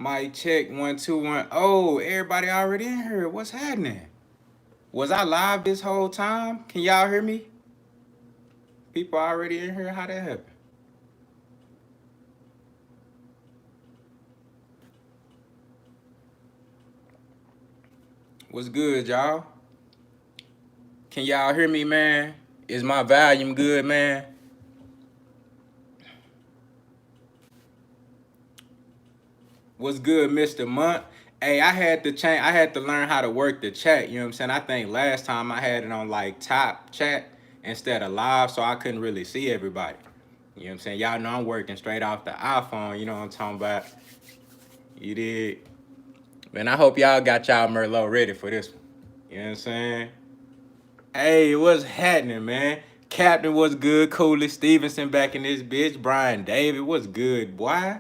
Mic check 1 2 1. Oh, everybody already in here. What's happening? Was I live this whole time? Can y'all hear me? People already in here. How that happen? What's good, y'all? Can y'all hear me, man? Is my volume good, man? What's good, Mr. Month? Hey, I had to change. I had to learn how to work the chat. You know what I'm saying? I think last time I had it on like top chat instead of live, so I couldn't really see everybody. You know what I'm saying? Y'all know I'm working straight off the iPhone. You know what I'm talking about? You did. Man, I hope y'all got y'all Merlot ready for this one. You know what I'm saying? Hey, what's happening, man? Captain was good. Cooley Stevenson back in this bitch. Brian David was good, boy.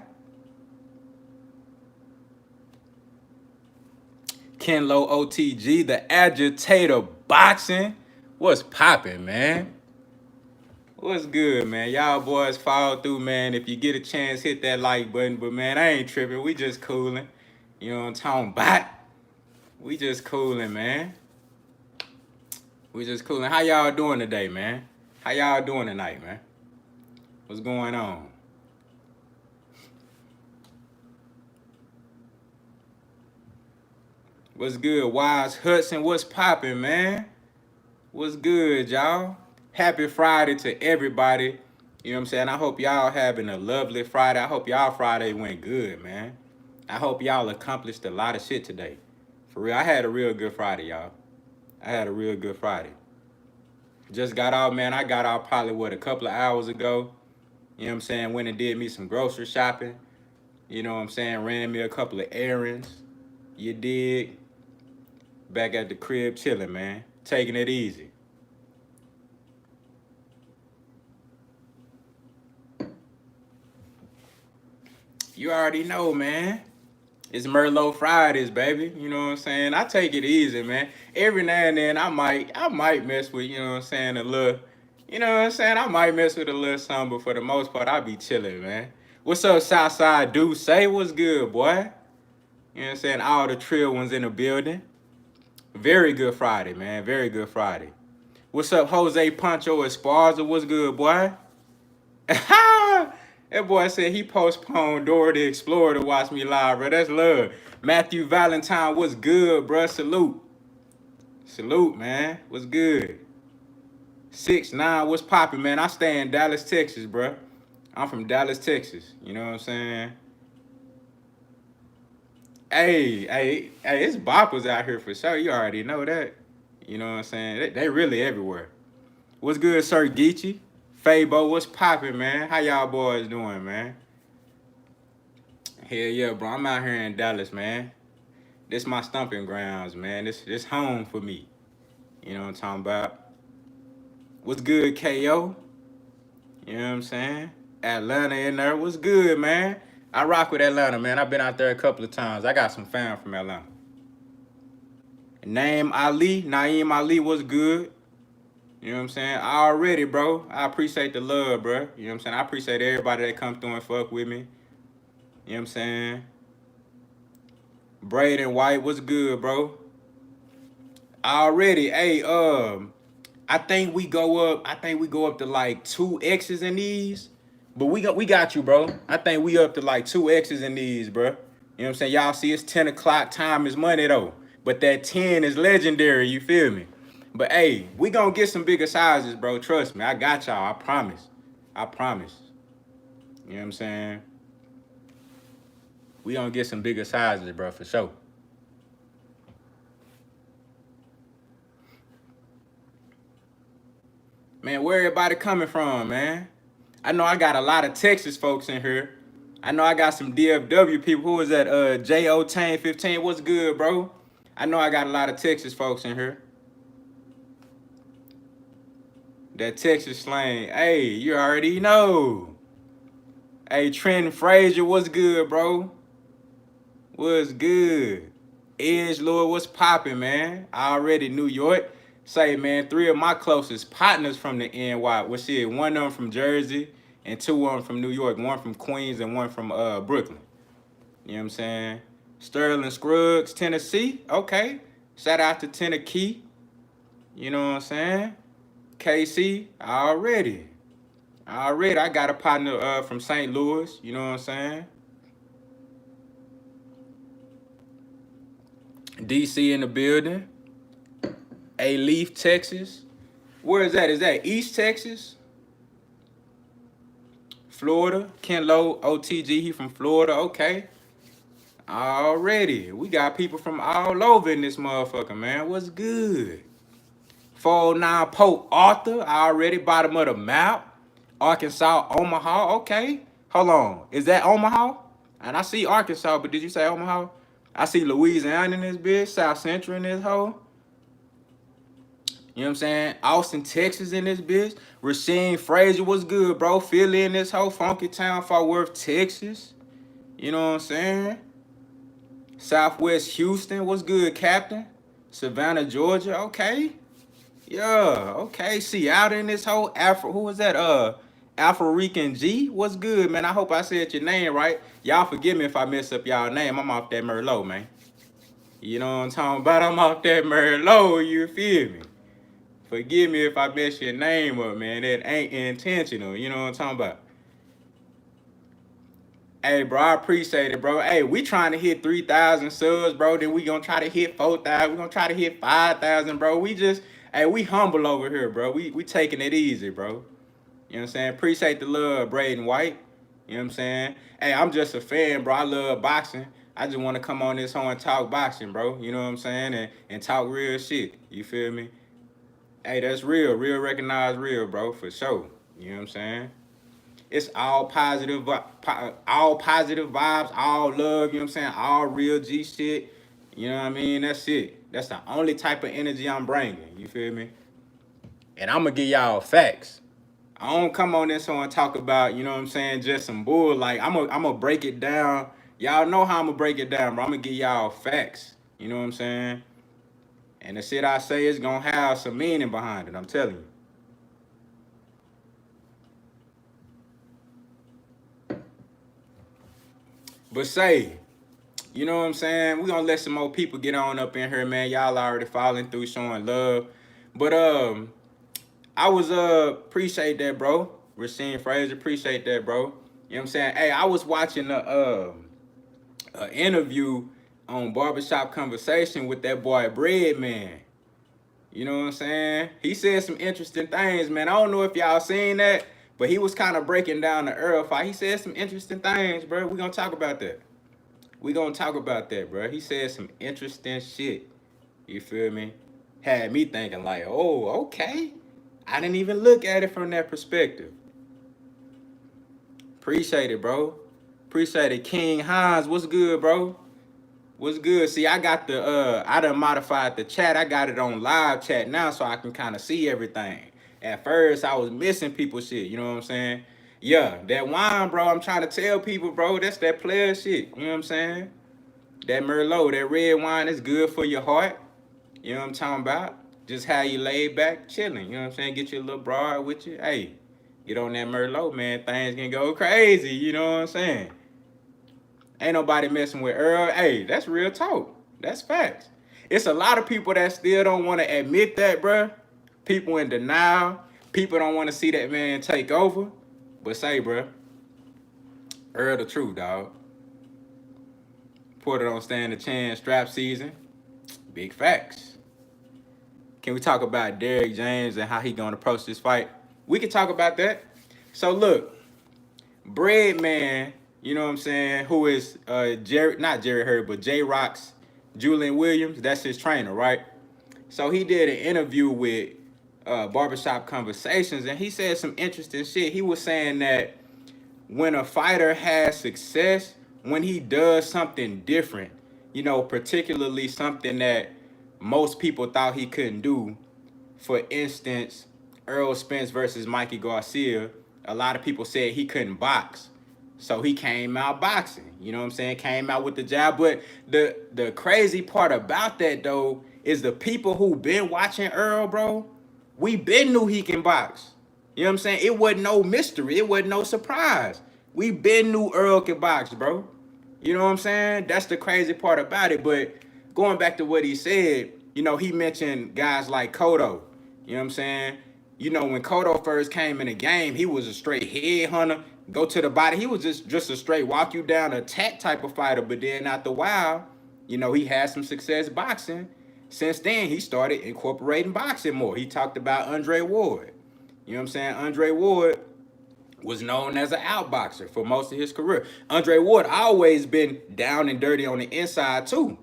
Ken Lo OTG, the agitator boxing. What's popping, man? What's good, man? Y'all boys fall through, man. If you get a chance, hit that like button. But, man, I ain't tripping. We just cooling. You know what I'm talking about? We just cooling, man. We just cooling. How y'all doing today, man? How y'all doing tonight, man? What's going on? What's good, Wise Hudson? What's popping, man? What's good, y'all? Happy Friday to everybody. You know what I'm saying? I hope y'all having a lovely Friday. I hope y'all Friday went good, man. I hope y'all accomplished a lot of shit today. For real, I had a real good Friday, y'all. I had a real good Friday. Just got out, man. I got out probably, what, a couple of hours ago. You know what I'm saying? Went and did me some grocery shopping. You know what I'm saying? Ran me a couple of errands. You dig? Back at the crib chilling, man. Taking it easy. You already know, man. It's Merlot Fridays, baby. You know what I'm saying? I take it easy, man. Every now and then I might mess with, you know what I'm saying, a little, you know what I'm saying? I might mess with a little something, but for the most part, I be chilling, man. What's up, Southside Dude? Say what's good, boy. You know what I'm saying? All the trill ones in the building. Very good Friday, man. Very good Friday. What's up, Jose Pancho Esparza? What's good, boy? That boy said he postponed Dora the Explorer to watch me live, bro. That's love. Matthew Valentine, what's good, bro? Salute. Salute, man. What's good? 6ix9ine, what's poppin', man? I stay in Dallas, Texas, bro. I'm from Dallas, Texas. You know what I'm saying? Hey, it's boppers out here for sure. You already know that. You know what I'm saying? They really everywhere. What's good, Sir Geechee? Fabo, what's poppin', man? How y'all boys doing, man? Hell yeah, bro. I'm out here in Dallas, man. This my stomping grounds, man. This home for me. You know what I'm talking about? What's good, KO? You know what I'm saying? Atlanta in there. What's good, man? I rock with Atlanta, man. I've been out there a couple of times. I got some fam from Atlanta. Naeem Ali, was good. You know what I'm saying? Already, bro. I appreciate the love, bro. You know what I'm saying? I appreciate everybody that comes through and fuck with me. You know what I'm saying? Braden White, what's good, bro? Already, hey, I think we go up to like 2X's in these. But we got you, bro. I think we up to like 2X's in these, bro. You know what I'm saying? Y'all see it's 10 o'clock, time is money though. But that 10 is legendary, you feel me? But hey, we gonna get some bigger sizes, bro. Trust me. I got y'all. I promise. I promise. You know what I'm saying? We gonna get some bigger sizes, bro, for sure. Man, where everybody coming from, man? I know I got a lot of Texas folks in here. I know I got some DFW people. Who is that? J.O. Tane 15. What's good, bro? I know I got a lot of Texas folks in here. That Texas slang. Hey, you already know. Hey, Trent Frazier, what's good, bro? What's good? Edge Lord, what's popping, man? I already New York. Say, man, 3 of my closest partners from the NY. Well, shit, 1 of them from Jersey and 2 of them from New York. 1 from Queens and 1 from Brooklyn. You know what I'm saying? Sterling Scruggs, Tennessee. Okay. Shout out to Tennessee. You know what I'm saying? KC, already. Already. I got a partner from St. Louis. You know what I'm saying? DC in the building. A Leaf, Texas. Where is that? Is that East Texas? Florida. Ken Lowe, OTG, he from Florida. Okay. Already. We got people from all over in this motherfucker, man. What's good? 409 Pope Arthur, already bottom of the map. Arkansas, Omaha. Okay. Hold on. Is that Omaha? And I see Arkansas, but did you say Omaha? I see Louisiana in this bitch, South Central in this hoe. You know what I'm saying? Austin, Texas in this bitch. Rasheen Frazier was good, bro. Philly in this whole Funky Town, Fort Worth, Texas. You know what I'm saying? Southwest Houston was good, Captain. Savannah, Georgia. Okay. Yeah. Okay. Seattle in this whole Afro. Who was that? Afro Rican G. What's good, man? I hope I said your name right. Y'all forgive me if I mess up y'all name. I'm off that Merlot, man. You know what I'm talking about? I'm off that Merlot. You feel me? Forgive me if I mess your name up, man. That ain't intentional. You know what I'm talking about? Hey, bro, I appreciate it, bro. Hey, we trying to hit 3,000 subs, bro. Then we gonna try to hit 4,000. We gonna try to hit 5,000, bro. We just, hey, we humble over here, bro. We taking it easy, bro. You know what I'm saying? Appreciate the love, Braden White. You know what I'm saying? Hey, I'm just a fan, bro. I love boxing. I just want to come on this hoe and talk boxing, bro. You know what I'm saying? And talk real shit. You feel me? Hey, that's real. Real recognized real, bro, for sure. You know what I'm saying? It's all positive, all positive vibes, all love, you know what I'm saying? All real G shit. You know what I mean? That's it. That's the only type of energy I'm bringing. You feel me? And I'm going to give y'all facts. I don't come on this one and talk about, you know what I'm saying, just some bull. Like, I'm gonna break it down. Y'all know how I'm going to break it down, bro. I'm going to give y'all facts. You know what I'm saying? And the shit I say is going to have some meaning behind it. I'm telling you. But say, you know what I'm saying? We gonna let some more people get on up in here, man. Y'all already following through, showing love. But I was appreciate that, bro. Rasheen Frazier, appreciate that, bro. You know what I'm saying? Hey, I was watching a interview on Barbershop Conversation with that boy Bread Man. You know what I'm saying? He said some interesting things, man. I don't know if y'all seen that, but he was kind of breaking down the Earl fight. He said some interesting things, bro. We gonna talk about that. We gonna talk about that, bro. He said some interesting shit. You feel me? Had me thinking like, oh, okay. I didn't even look at it from that perspective. Appreciate it, bro. Appreciate it. King Hans, what's good, bro? What's good? See, I got the I done modified the chat. I got it on live chat now so I can kind of see everything. At first, I was missing people shit, you know what I'm saying? Yeah, that wine, bro, I'm trying to tell people, bro, that's that player shit, you know what I'm saying? That Merlot, that red wine is good for your heart. You know what I'm talking about? Just how you lay back, chilling. You know what I'm saying? Get your little broad with you. Hey, get on that Merlot, man. Things can go crazy. You know what I'm saying? Ain't nobody messing with Earl. Hey, that's real talk. That's facts. It's a lot of people that still don't want to admit that, bruh. People in denial. People don't want to see that man take over. But say, bruh, Earl the truth, dog. Porter don't stand a chance. Strap season. Big facts. Can we talk about Derrick James and how he gonna approach this fight? We can talk about that. So look, Bread Man, you know what I'm saying, who is not Jerry Hurd, but J-Rock's Julian Williams, that's his trainer, right? So he did an interview with Barbershop Conversations, and he said some interesting shit. He was saying that when a fighter has success, when he does something different, you know, particularly something that most people thought he couldn't do. For instance, Errol Spence versus Mikey Garcia, a lot of people said he couldn't box. So he came out boxing, you know what I'm saying? Came out with the jab. But the crazy part about that, though, is the people who been watching Earl, bro, we been knew he can box. You know what I'm saying? It wasn't no mystery. It wasn't no surprise. We been knew Earl could box, bro. You know what I'm saying? That's the crazy part about it. But going back to what he said, you know, he mentioned guys like Kodo. You know what I'm saying? You know, when Kodo first came in the game, he was a straight headhunter, go to the body. He was just a straight walk you down attack type of fighter. But then after a while, you know, he had some success boxing. Since then, he started incorporating boxing more. He talked about Andre Ward. You know what I'm saying? Andre Ward was known as an outboxer for most of his career. Andre Ward always been down and dirty on the inside too.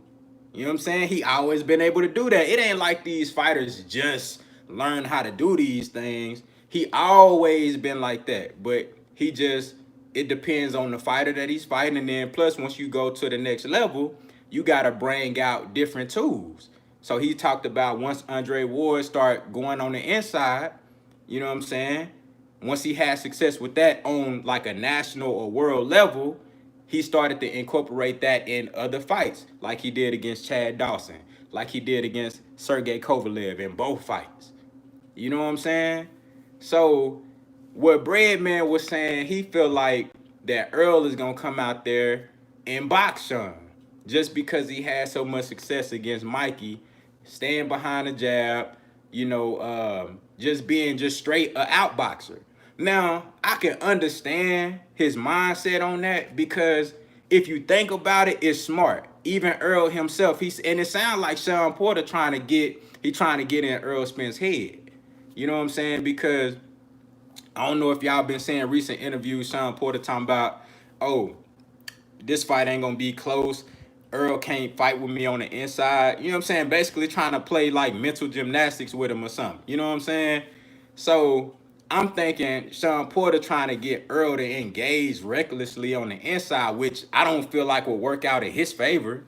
You know what I'm saying? He always been able to do that. It ain't like these fighters just learn how to do these things. He always been like that. But he just, it depends on the fighter that he's fighting. And then plus, once you go to the next level, you got to bring out different tools. So he talked about once Andre Ward start going on the inside, you know what I'm saying? Once he had success with that on like a national or world level, he started to incorporate that in other fights, like he did against Chad Dawson, like he did against Sergey Kovalev in both fights. You know what I'm saying? So what Breadman was saying, he feel like that Earl is gonna come out there and box Shawn just because he had so much success against Mikey, staying behind the jab, you know, just being just straight a outboxer. Now, I can understand his mindset on that because if you think about it, it's smart. Even Earl himself, and it sounds like Shawn Porter trying to get in Earl Spence's head. You know what I'm saying? Because I don't know if y'all been seeing recent interviews, Shawn Porter talking about, oh, this fight ain't gonna be close. Earl can't fight with me on the inside. You know what I'm saying? Basically trying to play like mental gymnastics with him or something. You know what I'm saying? So I'm thinking Shawn Porter trying to get Earl to engage recklessly on the inside, which I don't feel like will work out in his favor.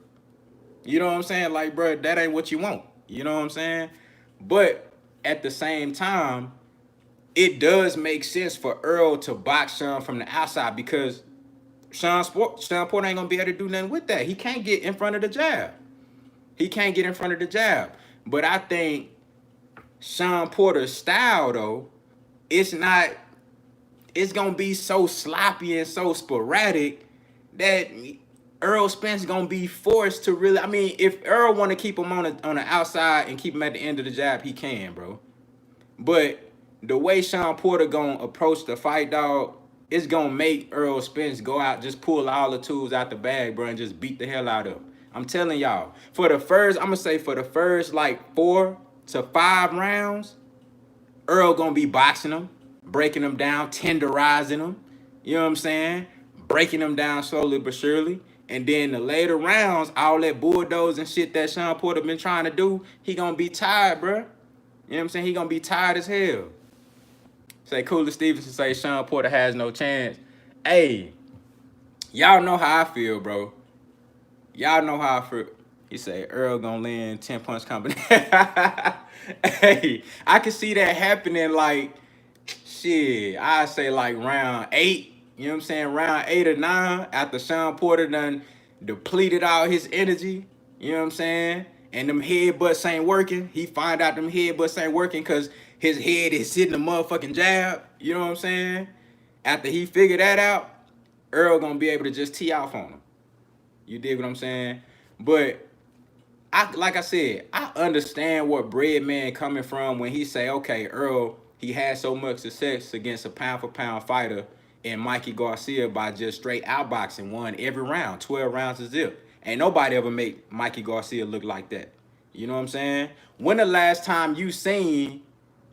You know what I'm saying? Like, bro, that ain't what you want. You know what I'm saying? But at the same time, it does make sense for Earl to box Shawn from the outside because Shawn Porter ain't gonna be able to do nothing with that. He can't get in front of the jab. He can't get in front of the jab. But I think Shawn Porter's style, though, it's gonna be so sloppy and so sporadic that Earl Spence gonna be forced to really. I mean, if Earl want to keep him on the outside and keep him at the end of the jab, he can, bro. But the way Shawn Porter gonna approach the fight, dog, it's gonna make Earl Spence go out, just pull all the tools out the bag, bro, and just beat the hell out of him. I'm telling y'all, for the first like 4 to 5 rounds, Earl gonna be boxing him, breaking him down, tenderizing him. You know what I'm saying? Breaking him down slowly but surely. And then the later rounds, all that bulldoze and shit that Shawn Porter been trying to do, he gonna be tired, bro. You know what I'm saying? He gonna be tired as hell. Say Cooler Stevenson say Shawn Porter has no chance. Hey, y'all know how I feel, bro. Y'all know how I feel. He say Earl gonna land 10 punch combination. Hey, I can see that happening like shit. I say like round 8. You know what I'm saying? Round 8 or 9 after Shawn Porter done depleted all his energy. You know what I'm saying? And them headbutts ain't working. He find out them headbutts ain't working because his head is hitting the motherfucking jab. You know what I'm saying? After he figured that out, Earl gonna be able to just tee off on him. You dig what I'm saying? But like I said, I understand what Breadman coming from when he say, okay, Earl, he had so much success against a pound for pound fighter in Mikey Garcia by just straight outboxing, won every round, 12 rounds to zip. Ain't nobody ever make Mikey Garcia look like that. You know what I'm saying? When the last time you seen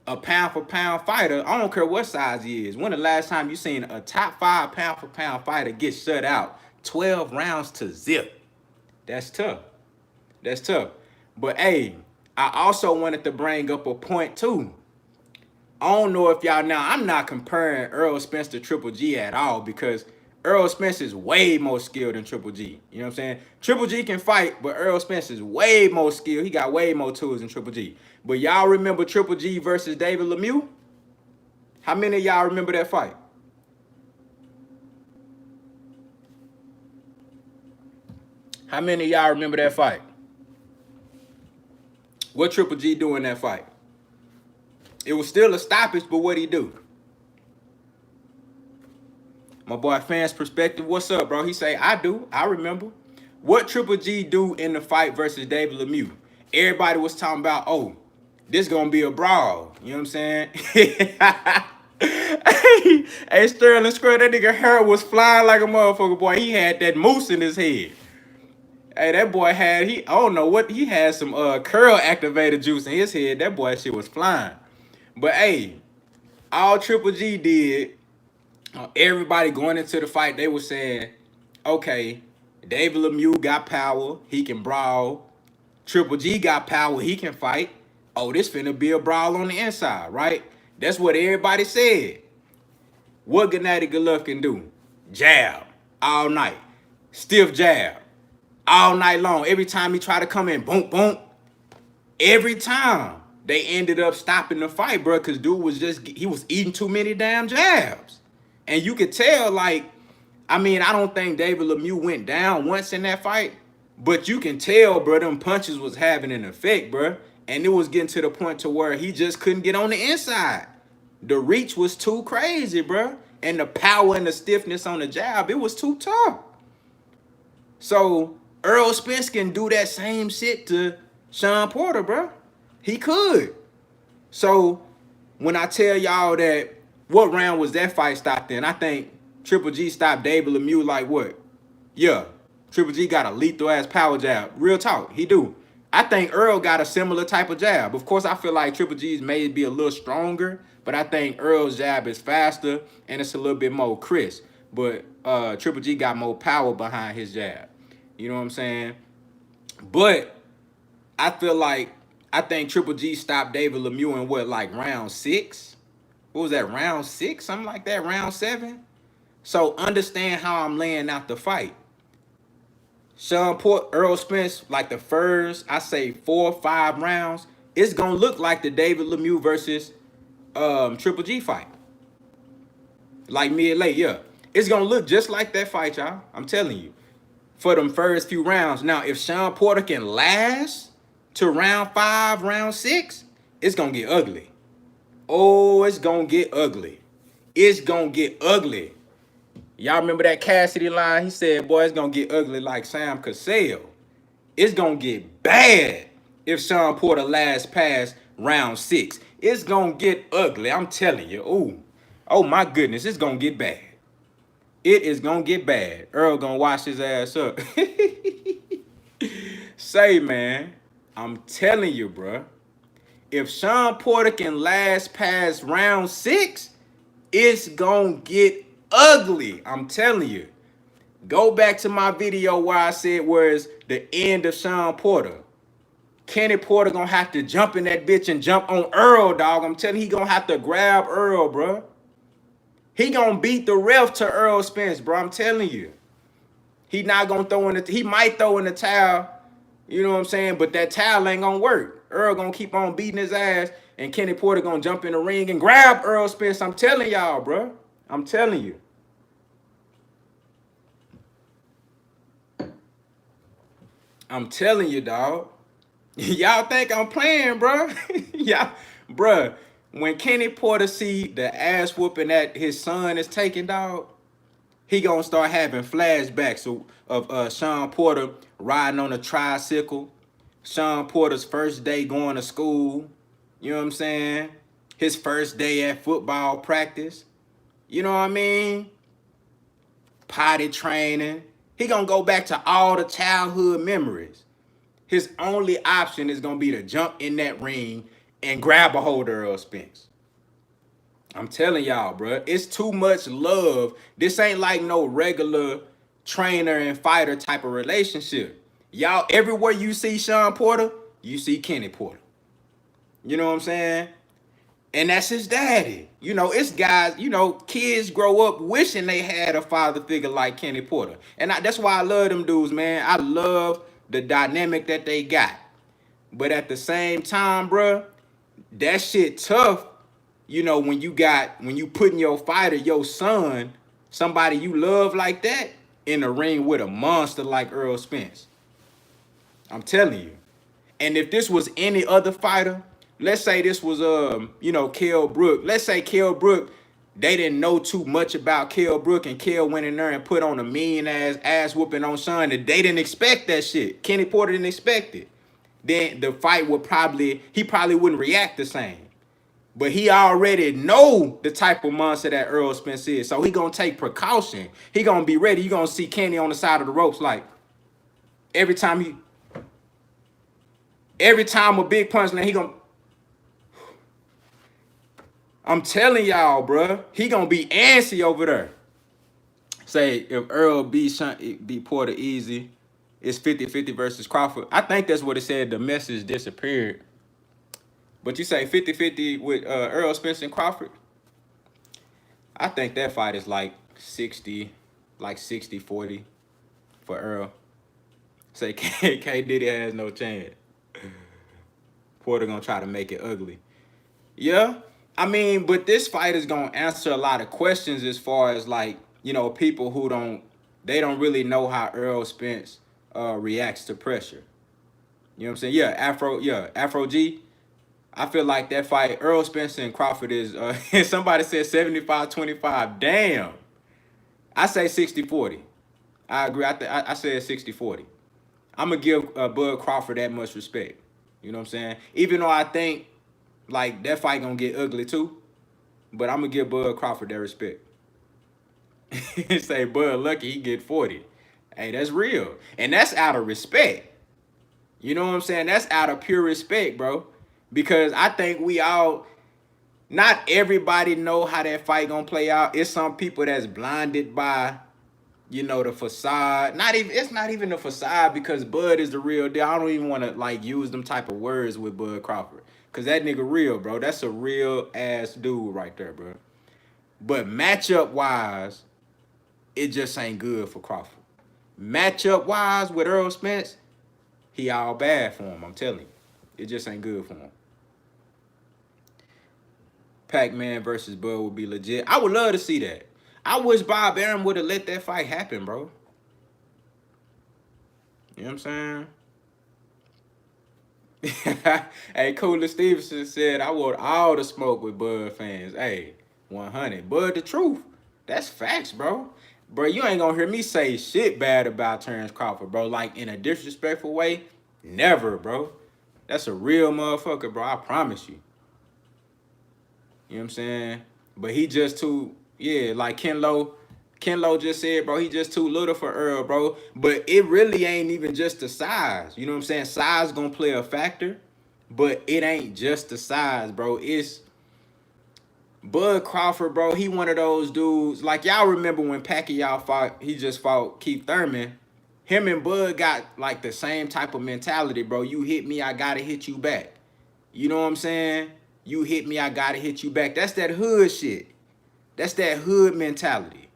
a pound for pound fighter, I don't care what size he is, when the last time you seen a top 5 pound for pound fighter get shut out 12 rounds to zip? That's tough. That's tough. But hey, I also wanted to bring up a point too. I don't know if y'all now, I'm not comparing Earl Spence to Triple G at all because Earl Spence is way more skilled than Triple G. You know what I'm saying? Triple G can fight, but Earl Spence is way more skilled. He got way more tools than Triple G. But y'all remember Triple G versus David Lemieux? How many of y'all remember that fight? How many of y'all remember that fight? What Triple G do in that fight? It was still a stoppage, but what'd he do? My boy Fans Perspective, what's up, bro? He say, I do. I remember. What Triple G do in the fight versus David Lemieux? Everybody was talking about, oh, this gonna be a brawl. You know what I'm saying? Hey, Sterling Square, that nigga hair was flying like a motherfucker, boy. He had that moose in his head. Hey, that boy had, I don't know what, he had some curl activated juice in his head. That boy shit was flying. But hey, all Triple G did, everybody going into the fight, they were saying, okay, David Lemieux got power, he can brawl. Triple G got power, he can fight. Oh, this finna be a brawl on the inside, right? That's what everybody said. What Gennady Golovkin do? Jab all night. Stiff jab all night long. Every time he try to come in, boom, boom. Every time they ended up stopping the fight, bro, because dude was he was eating too many damn jabs. And you could tell, like, I mean, I don't think David Lemieux went down once in that fight, but you can tell, bro, them punches was having an effect, bro. And it was getting to the point to where he just couldn't get on the inside. The reach was too crazy, bro. And the power and the stiffness on the jab, it was too tough. So Errol Spence can do that same shit to Shawn Porter, bro. He could. So when I tell y'all that, what round was that fight stopped in? I think Triple G stopped David Lemieux like what? Yeah, Triple G got a lethal ass power jab. Real talk, he do. I think Earl got a similar type of jab. Of course, I feel like Triple G's may be a little stronger, but I think Earl's jab is faster and it's a little bit more crisp. But Triple G got more power behind his jab. You know what I'm saying? But I feel like, I think Triple G stopped David Lemieux in what, like round 6? What was that, round 6? Something like that, round 7? So understand how I'm laying out the fight. Shawn Porter, Errol Spence, like the first, I say 4 or 5 rounds, it's gonna look like the David Lemieux versus Triple G fight. Like mid-late, yeah. It's gonna look just like that fight, y'all. I'm telling you. For them first few rounds. Now, if Shawn Porter can last to round 5, round 6, it's gonna get ugly. Oh, it's gonna get ugly. It's gonna get ugly. Y'all remember that Cassidy line? He said, boy, it's gonna get ugly like Sam Cassell. It's gonna get bad if Shawn Porter lasts past round 6. It's gonna get ugly. I'm telling you. Ooh. Oh my goodness, it's gonna get bad. It is gonna get bad. Earl gonna wash his ass up. Say, man, I'm telling you, bruh. If Shawn Porter can last past round 6, it's gonna get ugly. I'm telling you. Go back to my video where I said where's the end of Shawn Porter. Kenny Porter gonna have to jump in that bitch and jump on Earl, dog. I'm telling you, he gonna have to grab Earl, bro. He gonna beat the ref to Errol Spence, bro. I'm telling you. He not gonna throw in the, he might throw in the towel, you know what I'm saying? But that towel ain't gonna work. Earl gonna keep on beating his ass, and Kenny Porter gonna jump in the ring and grab Errol Spence. I'm telling y'all, bro. I'm telling you. I'm telling you, dog. Y'all think I'm playing, bro? Yeah, bro. When Kenny Porter see the ass whooping that his son is taking, dog, he gonna start having flashbacks of Shawn Porter riding on a tricycle, Shawn Porter's first day going to school, you know what I'm saying? His first day at football practice, you know what I mean? Potty training. He gonna go back to all the childhood memories. His only option is gonna be to jump in that ring and grab a hold of Errol Spence. I'm telling y'all, bro, it's too much love. This ain't like no regular trainer and fighter type of relationship. Y'all, everywhere you see Shawn Porter, you see Kenny Porter. You know what I'm saying? And that's his daddy. You know, it's guys, you know, kids grow up wishing they had a father figure like Kenny Porter. And that's why I love them dudes, man. I love the dynamic that they got. But at the same time, bro, that shit tough. You know, when you putting your fighter, your son, somebody you love like that, in the ring with a monster like Errol Spence. I'm telling you. And if this was any other fighter, let's say this was you know, Kell Brook. Let's say Kell Brook they didn't know too much about Kell Brook, and Kell went in there and put on a mean ass whooping on Shawn, and they didn't expect that shit. Kenny Porter didn't expect it. Then the fight would he probably wouldn't react the same. But he already know the type of monster that Errol Spence is. So he gonna take precaution. He gonna be ready. You gonna see Kenny on the side of the ropes like every time a big punch land, he gonna, I'm telling y'all, bruh, he gonna be antsy over there. Say if Earl beat Porter easy, it's 50-50 versus Crawford. I think that's what it said. The message disappeared. But you say 50-50 with Earl Spence and Crawford? I think that fight is like 60-40 for Earl. Say K Diddy has no chance. Porter gonna try to make it ugly. Yeah, I mean, but this fight is gonna answer a lot of questions as far as like, you know, people who don't really know how Earl Spence reacts to pressure. You know what I'm saying? Yeah, Afro G. I feel like that fight, Earl Spence and Crawford is, somebody said 75-25. Damn. I say 60-40. I agree. I said 60-40. I'm going to give Bud Crawford that much respect. You know what I'm saying? Even though I think, like, that fight going to get ugly too. But I'm going to give Bud Crawford that respect. Say, Bud lucky he get 40. Hey, that's real. And that's out of respect. You know what I'm saying? That's out of pure respect, bro. Because I think we all, not everybody know how that fight gonna play out. It's some people that's blinded by, you know, the facade. It's not even the facade, because Bud is the real deal. I don't even want to like use them type of words with Bud Crawford, because that nigga real, bro. That's a real ass dude right there, bro. But matchup wise, it just ain't good for Crawford. Matchup wise with Earl Spence, he all bad for him, I'm telling you. It just ain't good for him. Pac-Man versus Bud would be legit. I would love to see that. I wish Bob Arum would have let that fight happen, bro. You know what I'm saying? Hey, Cooler Stevenson said, I want all the smoke with Bud fans. Hey, 100. Bud the truth. That's facts, bro. Bro, you ain't gonna hear me say shit bad about Terrence Crawford, bro. Like, in a disrespectful way. Never, bro. That's a real motherfucker, bro. I promise you. You know what I'm saying? But he just too, yeah, like Kenlo just said, bro, he just too little for Earl, bro. But it really ain't even just the size. You know what I'm saying? Size gonna play a factor, but it ain't just the size, bro. It's Bud Crawford, bro. He one of those dudes. Like, y'all remember when Pacquiao fought Keith Thurman. Him and Bud got like the same type of mentality, bro. You hit me, I gotta hit you back. You know what I'm saying? You hit me, I gotta hit you back. That's that hood shit. That's that hood mentality.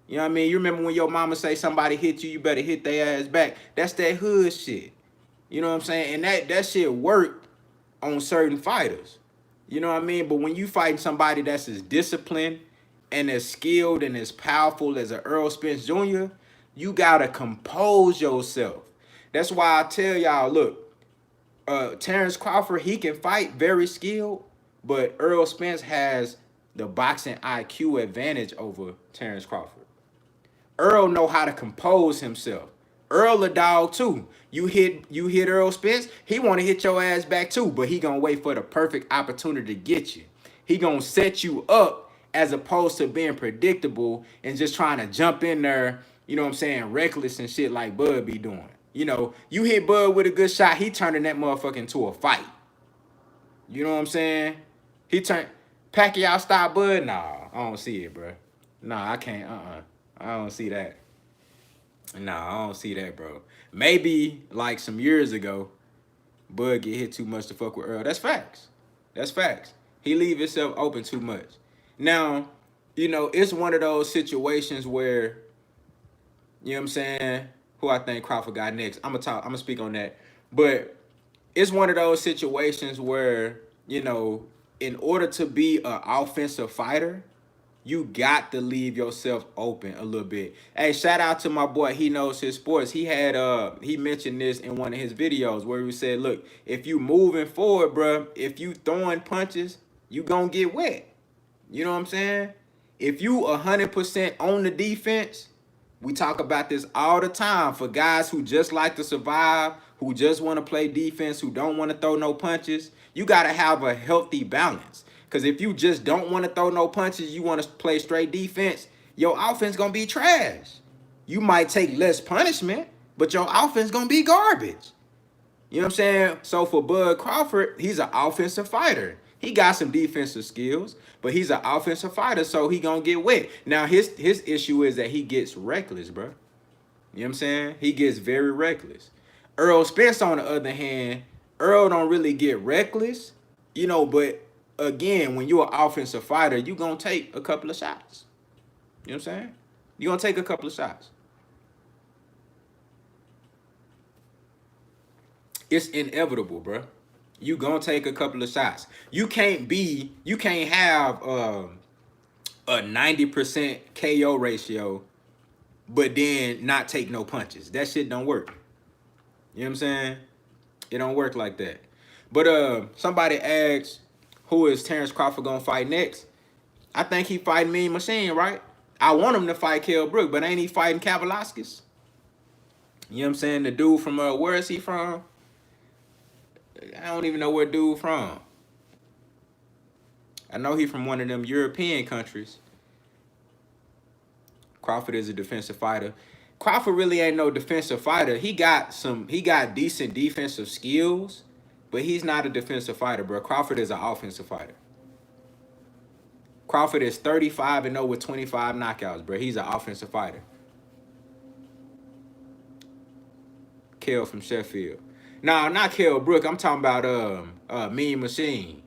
You know what I mean? You remember when your mama say somebody hit you, you better hit their ass back. That's that hood shit. You know what I'm saying? And that shit worked on certain fighters. You know what I mean? But when you fighting somebody that's as disciplined and as skilled and as powerful as an Earl Spence Jr., you gotta compose yourself. That's why I tell y'all, look, Terrence Crawford, he can fight, very skilled, but Earl Spence has the boxing IQ advantage over Terrence Crawford. Earl know how to compose himself. Earl a dog too. You hit Earl Spence, he want to hit your ass back too, but he gonna wait for the perfect opportunity to get you. He gonna set you up as opposed to being predictable and just trying to jump in there, you know what I'm saying, reckless and shit like Bud be doing. You know, you hit Bud with a good shot, he turning that motherfucker into a fight. You know what I'm saying? He turned Pacquiao style Bud? Nah, I don't see it, bro. Nah, I can't. I don't see that. Nah, I don't see that, bro. Maybe like some years ago, Bud get hit too much to fuck with Earl. That's facts. That's facts. He leave himself open too much. Now, you know, it's one of those situations where, you know what I'm saying, who I think Crawford got next. I'm gonna speak on that. But it's one of those situations where, you know, in order to be an offensive fighter, you got to leave yourself open a little bit. Hey, shout out to my boy, he knows his sports. He mentioned this in one of his videos where he said, look, if you moving forward, bro, if you throwing punches, you gonna get wet. You know what I'm saying? if you 100% on the defense, we talk about this all the time for guys who just like to survive, who just want to play defense, who don't want to throw no punches. You got to have a healthy balance. Because if you just don't want to throw no punches, you want to play straight defense, your offense going to be trash. You might take less punishment, but your offense going to be garbage. You know what I'm saying? So for Bud Crawford, he's an offensive fighter. He got some defensive skills, but he's an offensive fighter, so he gonna get wet. Now, his issue is that he gets reckless, bro. You know what I'm saying? He gets very reckless. Errol Spence, on the other hand, Errol don't really get reckless, you know, but again, when you're an offensive fighter, you gonna take a couple of shots. You know what I'm saying? You're gonna take a couple of shots. It's inevitable, bro. You gonna take a couple of shots. You can't have a 90% KO ratio, but then not take no punches. That shit don't work. You know what I'm saying? It don't work like that. But somebody asked, who is Terrence Crawford gonna fight next? I think he fighting Mean Machine, right? I want him to fight Kell Brook, but ain't he fighting Kavaliauskas? You know what I'm saying? The dude from where is he from? I don't even know where dude from. I know he from one of them European countries. Crawford is a defensive fighter. Crawford really ain't no defensive fighter. He got decent defensive skills, but he's not a defensive fighter, bro. Crawford is an offensive fighter. Crawford is 35-0 with 25 knockouts, bro. He's an offensive fighter. Kell from Sheffield. No, not Kell Brook. I'm talking about Mean Machine.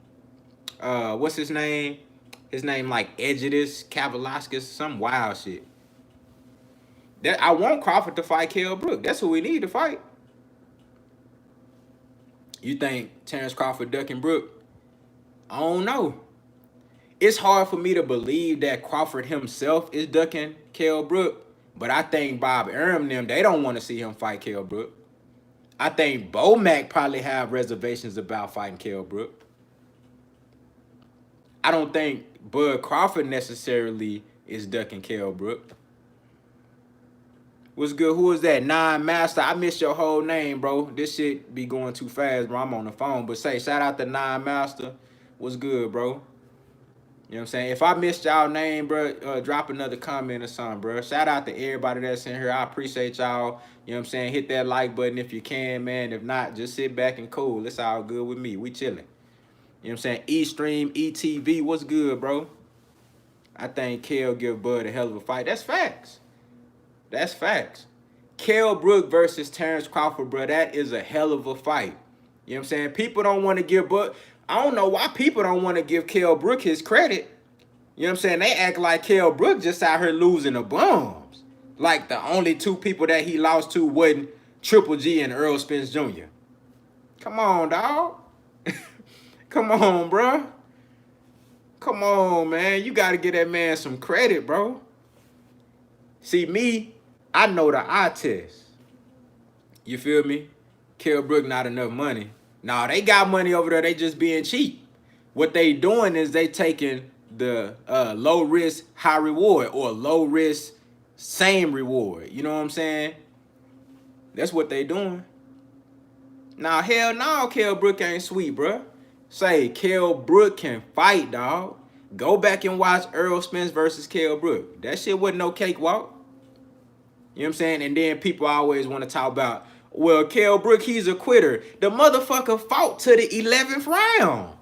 What's his name? His name like Edgedus, Kavaliauskas, some wild shit. That I want Crawford to fight Kell Brook. That's who we need to fight. You think Terrence Crawford ducking Brook? I don't know. It's hard for me to believe that Crawford himself is ducking Kell Brook, but I think Bob Arum them, they don't want to see him fight Kell Brook. I think Bomac probably have reservations about fighting Kell Brook. I don't think Bud Crawford necessarily is ducking Kell Brook. What's good? Who is that? Nine Master. I missed your whole name, bro. This shit be going too fast, bro. I'm on the phone. But say, shout out to Nine Master. What's good, bro? You know what I'm saying? If I missed y'all name, bro, drop another comment or something, bro. Shout out to everybody that's in here. I appreciate y'all. You know what I'm saying? Hit that like button if you can, man. If not, just sit back and cool. It's all good with me. We chilling. You know what I'm saying? E-Stream, ETV, what's good, bro? I think Kell give Bud a hell of a fight. That's facts. That's facts. Kell Brook versus Terrence Crawford, bro, that is a hell of a fight. You know what I'm saying? People don't want to give Bud. I don't know why people don't want to give Kell Brook his credit. You know what I'm saying? They act like Kell Brook just out here losing the bums. Like the only two people that he lost to wasn't Triple G and Errol Spence Jr. Come on, dog. Come on, bro. Come on, man. You got to give that man some credit, bro. See, me, I know the eye test. You feel me? Kell Brook not enough money. Nah, they got money over there. They just being cheap. What they doing is they taking the low risk, high reward, or low risk, same reward. You know what I'm saying? That's what they doing. Nah, hell no, Kell Brook ain't sweet, bro. Say, Kell Brook can fight, dog. Go back and watch Errol Spence versus Kell Brook. That shit wasn't no cakewalk. You know what I'm saying? And then people always want to talk about, well, Kell Brook, he's a quitter. The motherfucker fought to the 11th round.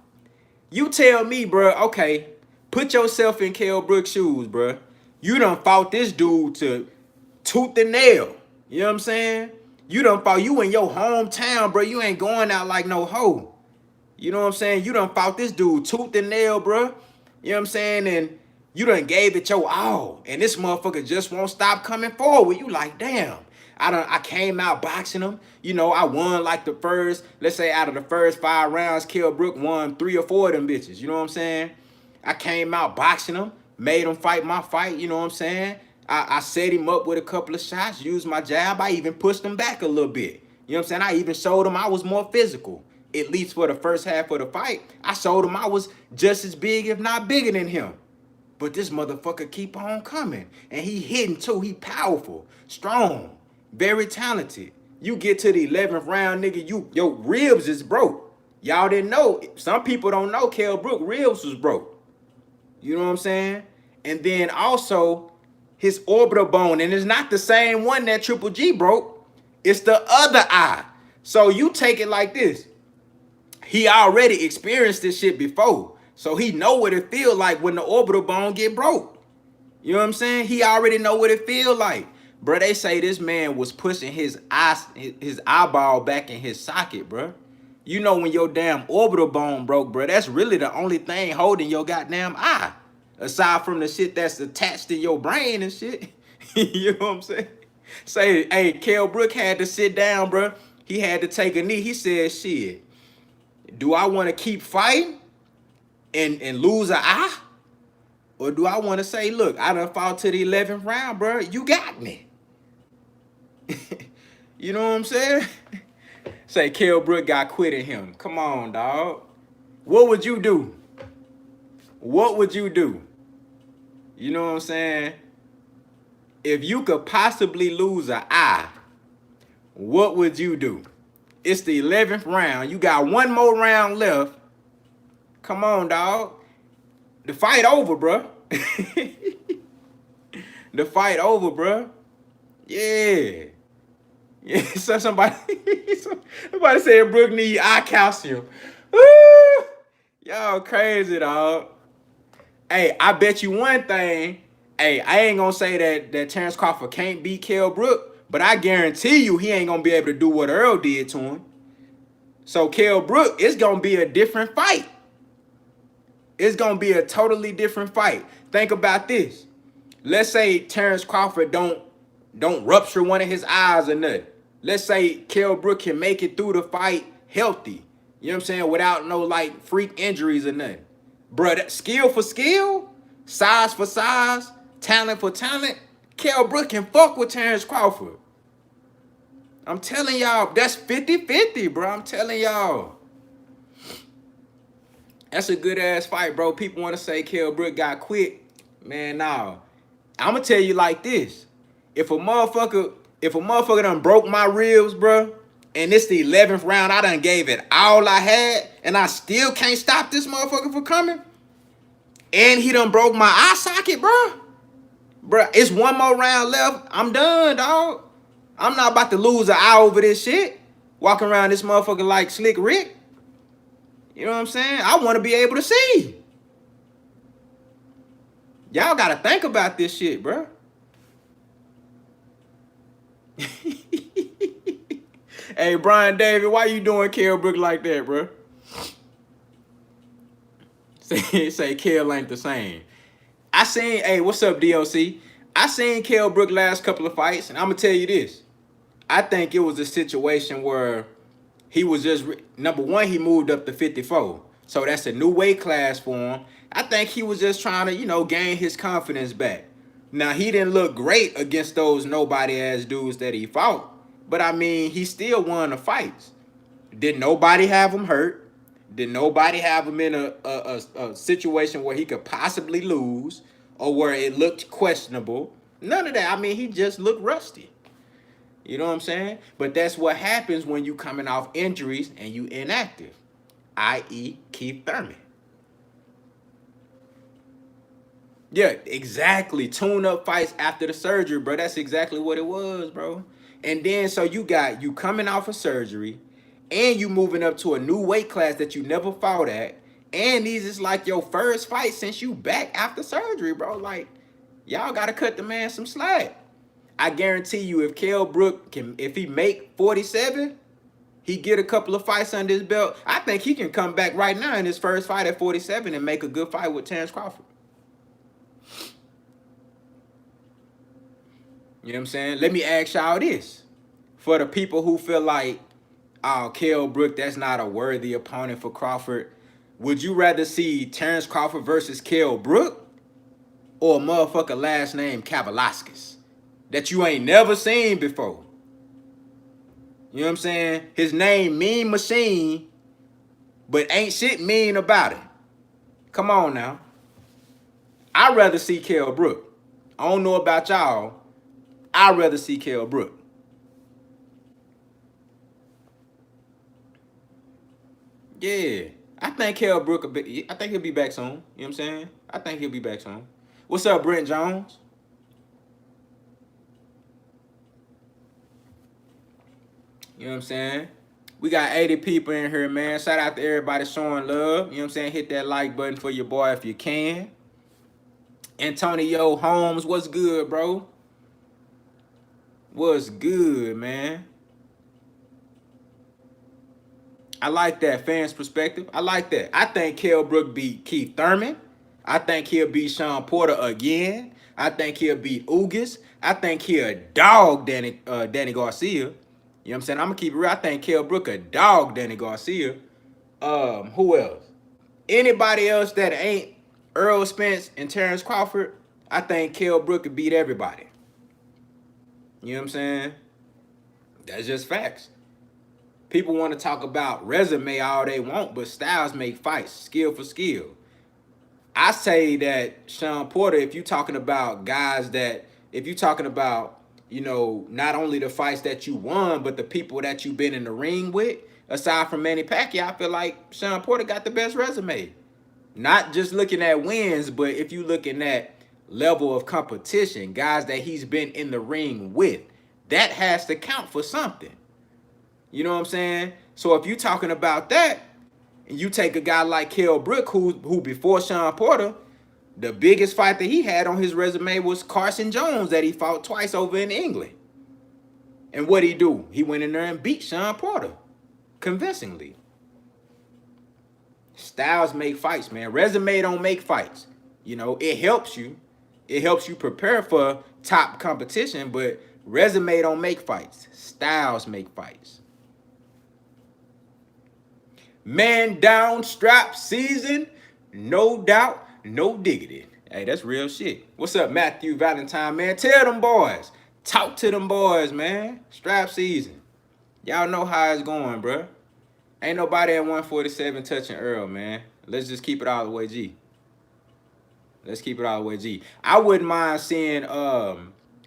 You tell me, bro, okay, put yourself in Kell Brook's shoes, bro. You done fought this dude to tooth and nail. You know what I'm saying? You done fought, you in your hometown, bro. You ain't going out like no hoe. You know what I'm saying? You done fought this dude tooth and nail, bro. You know what I'm saying? And you done gave it your all. And this motherfucker just won't stop coming forward. You like, damn. I came out boxing him. You know, I won like the first, let's say out of the first 5 rounds, Kell Brook won 3 or 4 of them bitches. You know what I'm saying? I came out boxing him, made him fight my fight. You know what I'm saying? I set him up with a couple of shots, used my jab. I even pushed him back a little bit. You know what I'm saying? I even showed him I was more physical. At least for the first half of the fight, I showed him I was just as big, if not bigger than him. But this motherfucker keep on coming. And he hitting too. He powerful, strong, very talented. You get to the 11th round, nigga, your ribs is broke. Y'all didn't know. Some people don't know Kell Brook ribs was broke. You know what I'm saying? And then also his orbital bone. And it's not the same one that Triple G broke. It's the other eye. So you take it like this. He already experienced this shit before. So he know what it feel like when the orbital bone get broke. You know what I'm saying? He already know what it feel like. Bro, they say this man was pushing his eyeball back in his socket, bro. You know when your damn orbital bone broke, bro, that's really the only thing holding your goddamn eye. Aside from the shit that's attached to your brain and shit. You know what I'm saying? Say, hey, Kell Brook had to sit down, bro. He had to take a knee. He said, shit, do I want to keep fighting and lose an eye? Or do I want to say, look, I done fought to the 11th round, bro. You got me. You know what I'm saying? Say Kell Brook got quit in him. Come on, dog. What would you do? What would you do? You know what I'm saying? If you could possibly lose an eye, what would you do? It's the 11th round. You got one more round left. Come on, dog. The fight over, bro. The fight over, bro. Yeah. Yeah. So somebody said Brook need eye calcium. Woo! Y'all crazy, dog. Hey, I bet you one thing. Hey, I ain't gonna say that Terrence Crawford can't beat Kell Brook, but I guarantee you he ain't gonna be able to do what Earl did to him. So Kell Brook, it's gonna be a different fight. It's gonna be a totally different fight. Think about this. Let's say Terrence Crawford don't rupture one of his eyes or nothing. Let's say Kell Brook can make it through the fight healthy. You know what I'm saying? Without no like freak injuries or nothing. Bruh, skill for skill, size for size, talent for talent, Kell Brook can fuck with Terrence Crawford. I'm telling y'all, that's 50-50, bro. I'm telling y'all. That's a good-ass fight, bro. People want to say Kell Brook got quit. Man, nah. I'm going to tell you like this. If a motherfucker done broke my ribs, bro, and it's the 11th round, I done gave it all I had, and I still can't stop this motherfucker from coming, and he done broke my eye socket, bro. Bro, it's one more round left. I'm done, dog. I'm not about to lose an eye over this shit. Walking around this motherfucker like Slick Rick. You know what I'm saying? I want to be able to see. Y'all got to think about this shit, bro. Hey, Brian David, why you doing Kell Brook like that, bro? Say Kell ain't the same. I seen, hey, what's up, DOC? I seen Kell Brook last couple of fights, and I'm going to tell you this. I think it was a situation where he was just, number one, he moved up to 54. So that's a new weight class for him. I think he was just trying to, you know, gain his confidence back. Now, he didn't look great against those nobody-ass dudes that he fought. But, I mean, he still won the fights. Did nobody have him hurt? Did nobody have him in a situation where he could possibly lose or where it looked questionable? None of that. I mean, he just looked rusty. You know what I'm saying? But that's what happens when you coming off injuries and you inactive, i.e. Keith Thurman. Yeah, exactly. Tune-up fights after the surgery, bro. That's exactly what it was, bro. And then, so you coming off of surgery, and you moving up to a new weight class that you never fought at, and these is like your first fight since you back after surgery, bro. Like, y'all got to cut the man some slack. I guarantee you, if Kell Brook if he make 47, he get a couple of fights under his belt, I think he can come back right now in his first fight at 47 and make a good fight with Terrence Crawford. You know what I'm saying? Let me ask y'all this. For the people who feel like, oh, Kell Brook, that's not a worthy opponent for Crawford, would you rather see Terrence Crawford versus Kell Brook or a motherfucker last name Kavaliauskas that you ain't never seen before? You know what I'm saying? His name Mean Machine, but ain't shit mean about it. Come on now. I'd rather see Kell Brook. I don't know about y'all. I'd rather see Kell Brook. Yeah. I think Kell Brook, I think he'll be back soon. You know what I'm saying? I think he'll be back soon. What's up, Brent Jones? You know what I'm saying? We got 80 people in here, man. Shout out to everybody showing love. You know what I'm saying? Hit that like button for your boy if you can. Antonio Holmes, what's good, bro? What's good, man? I like that fans perspective. I like that. I think Kell Brook beat Keith Thurman. I think he'll beat Shawn Porter again. I think he'll beat Ugas. I think he'll dog Danny Garcia. You know what I'm saying? I'm gonna keep it real. I think Kell Brook a dog Danny Garcia. Who else? Anybody else that ain't Errol Spence and Terrence Crawford, I think Kell Brook could beat everybody. You know what I'm saying? That's just facts. People want to talk about resume all they want, but styles make fights, skill for skill. I say that Shawn Porter, if you're talking about guys that, if you're talking about, you know, not only the fights that you won, but the people that you've been in the ring with, aside from Manny Pacquiao, I feel like Shawn Porter got the best resume. Not just looking at wins, but if you're looking at level of competition, guys that he's been in the ring with, that has to count for something. You know what I'm saying? So if you're talking about that, and you take a guy like Kell Brook, who before Shawn Porter, the biggest fight that he had on his resume was Carson Jones that he fought twice over in England. And what'd he do? He went in there and beat Shawn Porter convincingly. Styles make fights, man. Resume don't make fights. You know, it helps you. It helps you prepare for top competition, but resume don't make fights. Styles make fights. Man down, strap season, no doubt, no diggity. Hey, that's real shit. What's up, Matthew Valentine, man? Tell them boys. Talk to them boys, man. Strap season. Y'all know how it's going, bruh. Ain't nobody at 147 touching Earl, man. Let's just keep it all the way G. Let's keep it all the way G. I wouldn't mind seeing, at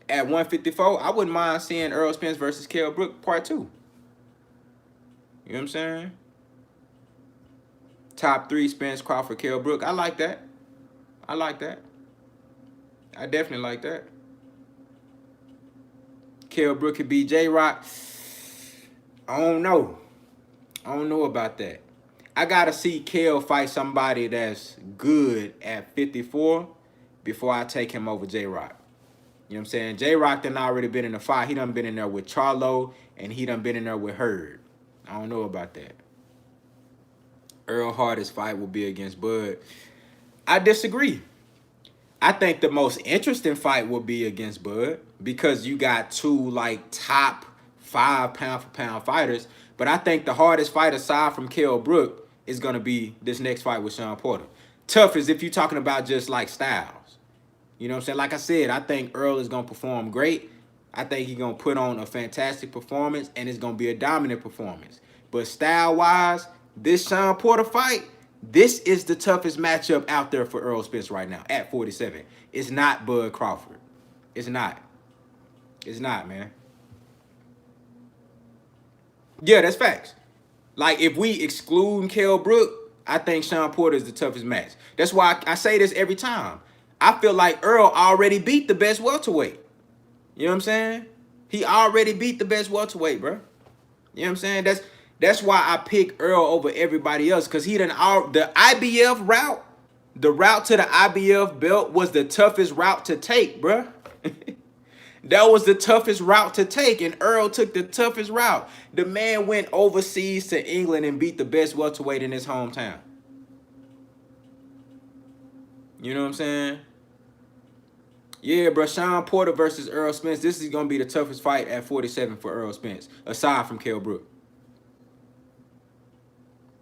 154, I wouldn't mind seeing Errol Spence versus Kell Brook part 2. You know what I'm saying? Top 3, Spence, Crawford, Kell Brook. I like that. I like that. I definitely like that. Kell Brook could be J-Rock. I don't know. I don't know about that. I got to see Kell fight somebody that's good at 54 before I take him over J-Rock. You know what I'm saying? J-Rock done already been in the fight. He done been in there with Charlo, and he done been in there with Hurd. I don't know about that. Earl hardest fight will be against Bud. I disagree. I think the most interesting fight will be against Bud because you got two like top 5 pound-for-pound fighters. But I think the hardest fight aside from Kell Brook is going to be this next fight with Shawn Porter. Tough as if you're talking about just like styles. You know what I'm saying? Like I said, I think Earl is going to perform great. I think he's going to put on a fantastic performance, and it's going to be a dominant performance. But style-wise, this Shawn Porter fight, this is the toughest matchup out there for Errol Spence right now at 47. It's not Bud Crawford. It's not. It's not, man. Yeah, that's facts. Like, if we exclude Kell Brook, I think Shawn Porter is the toughest match. That's why I say this every time. I feel like Earl already beat the best welterweight. You know what I'm saying? He already beat the best welterweight, bro. You know what I'm saying? That's why I pick Earl over everybody else, because he done the IBF route, the route to the IBF belt was the toughest route to take, bro. That was the toughest route to take, and Earl took the toughest route. The man went overseas to England and beat the best welterweight in his hometown. You know what I'm saying? Yeah, bro, Shawn Porter versus Errol Spence. This is going to be the toughest fight at 47 for Errol Spence, aside from Kell Brook.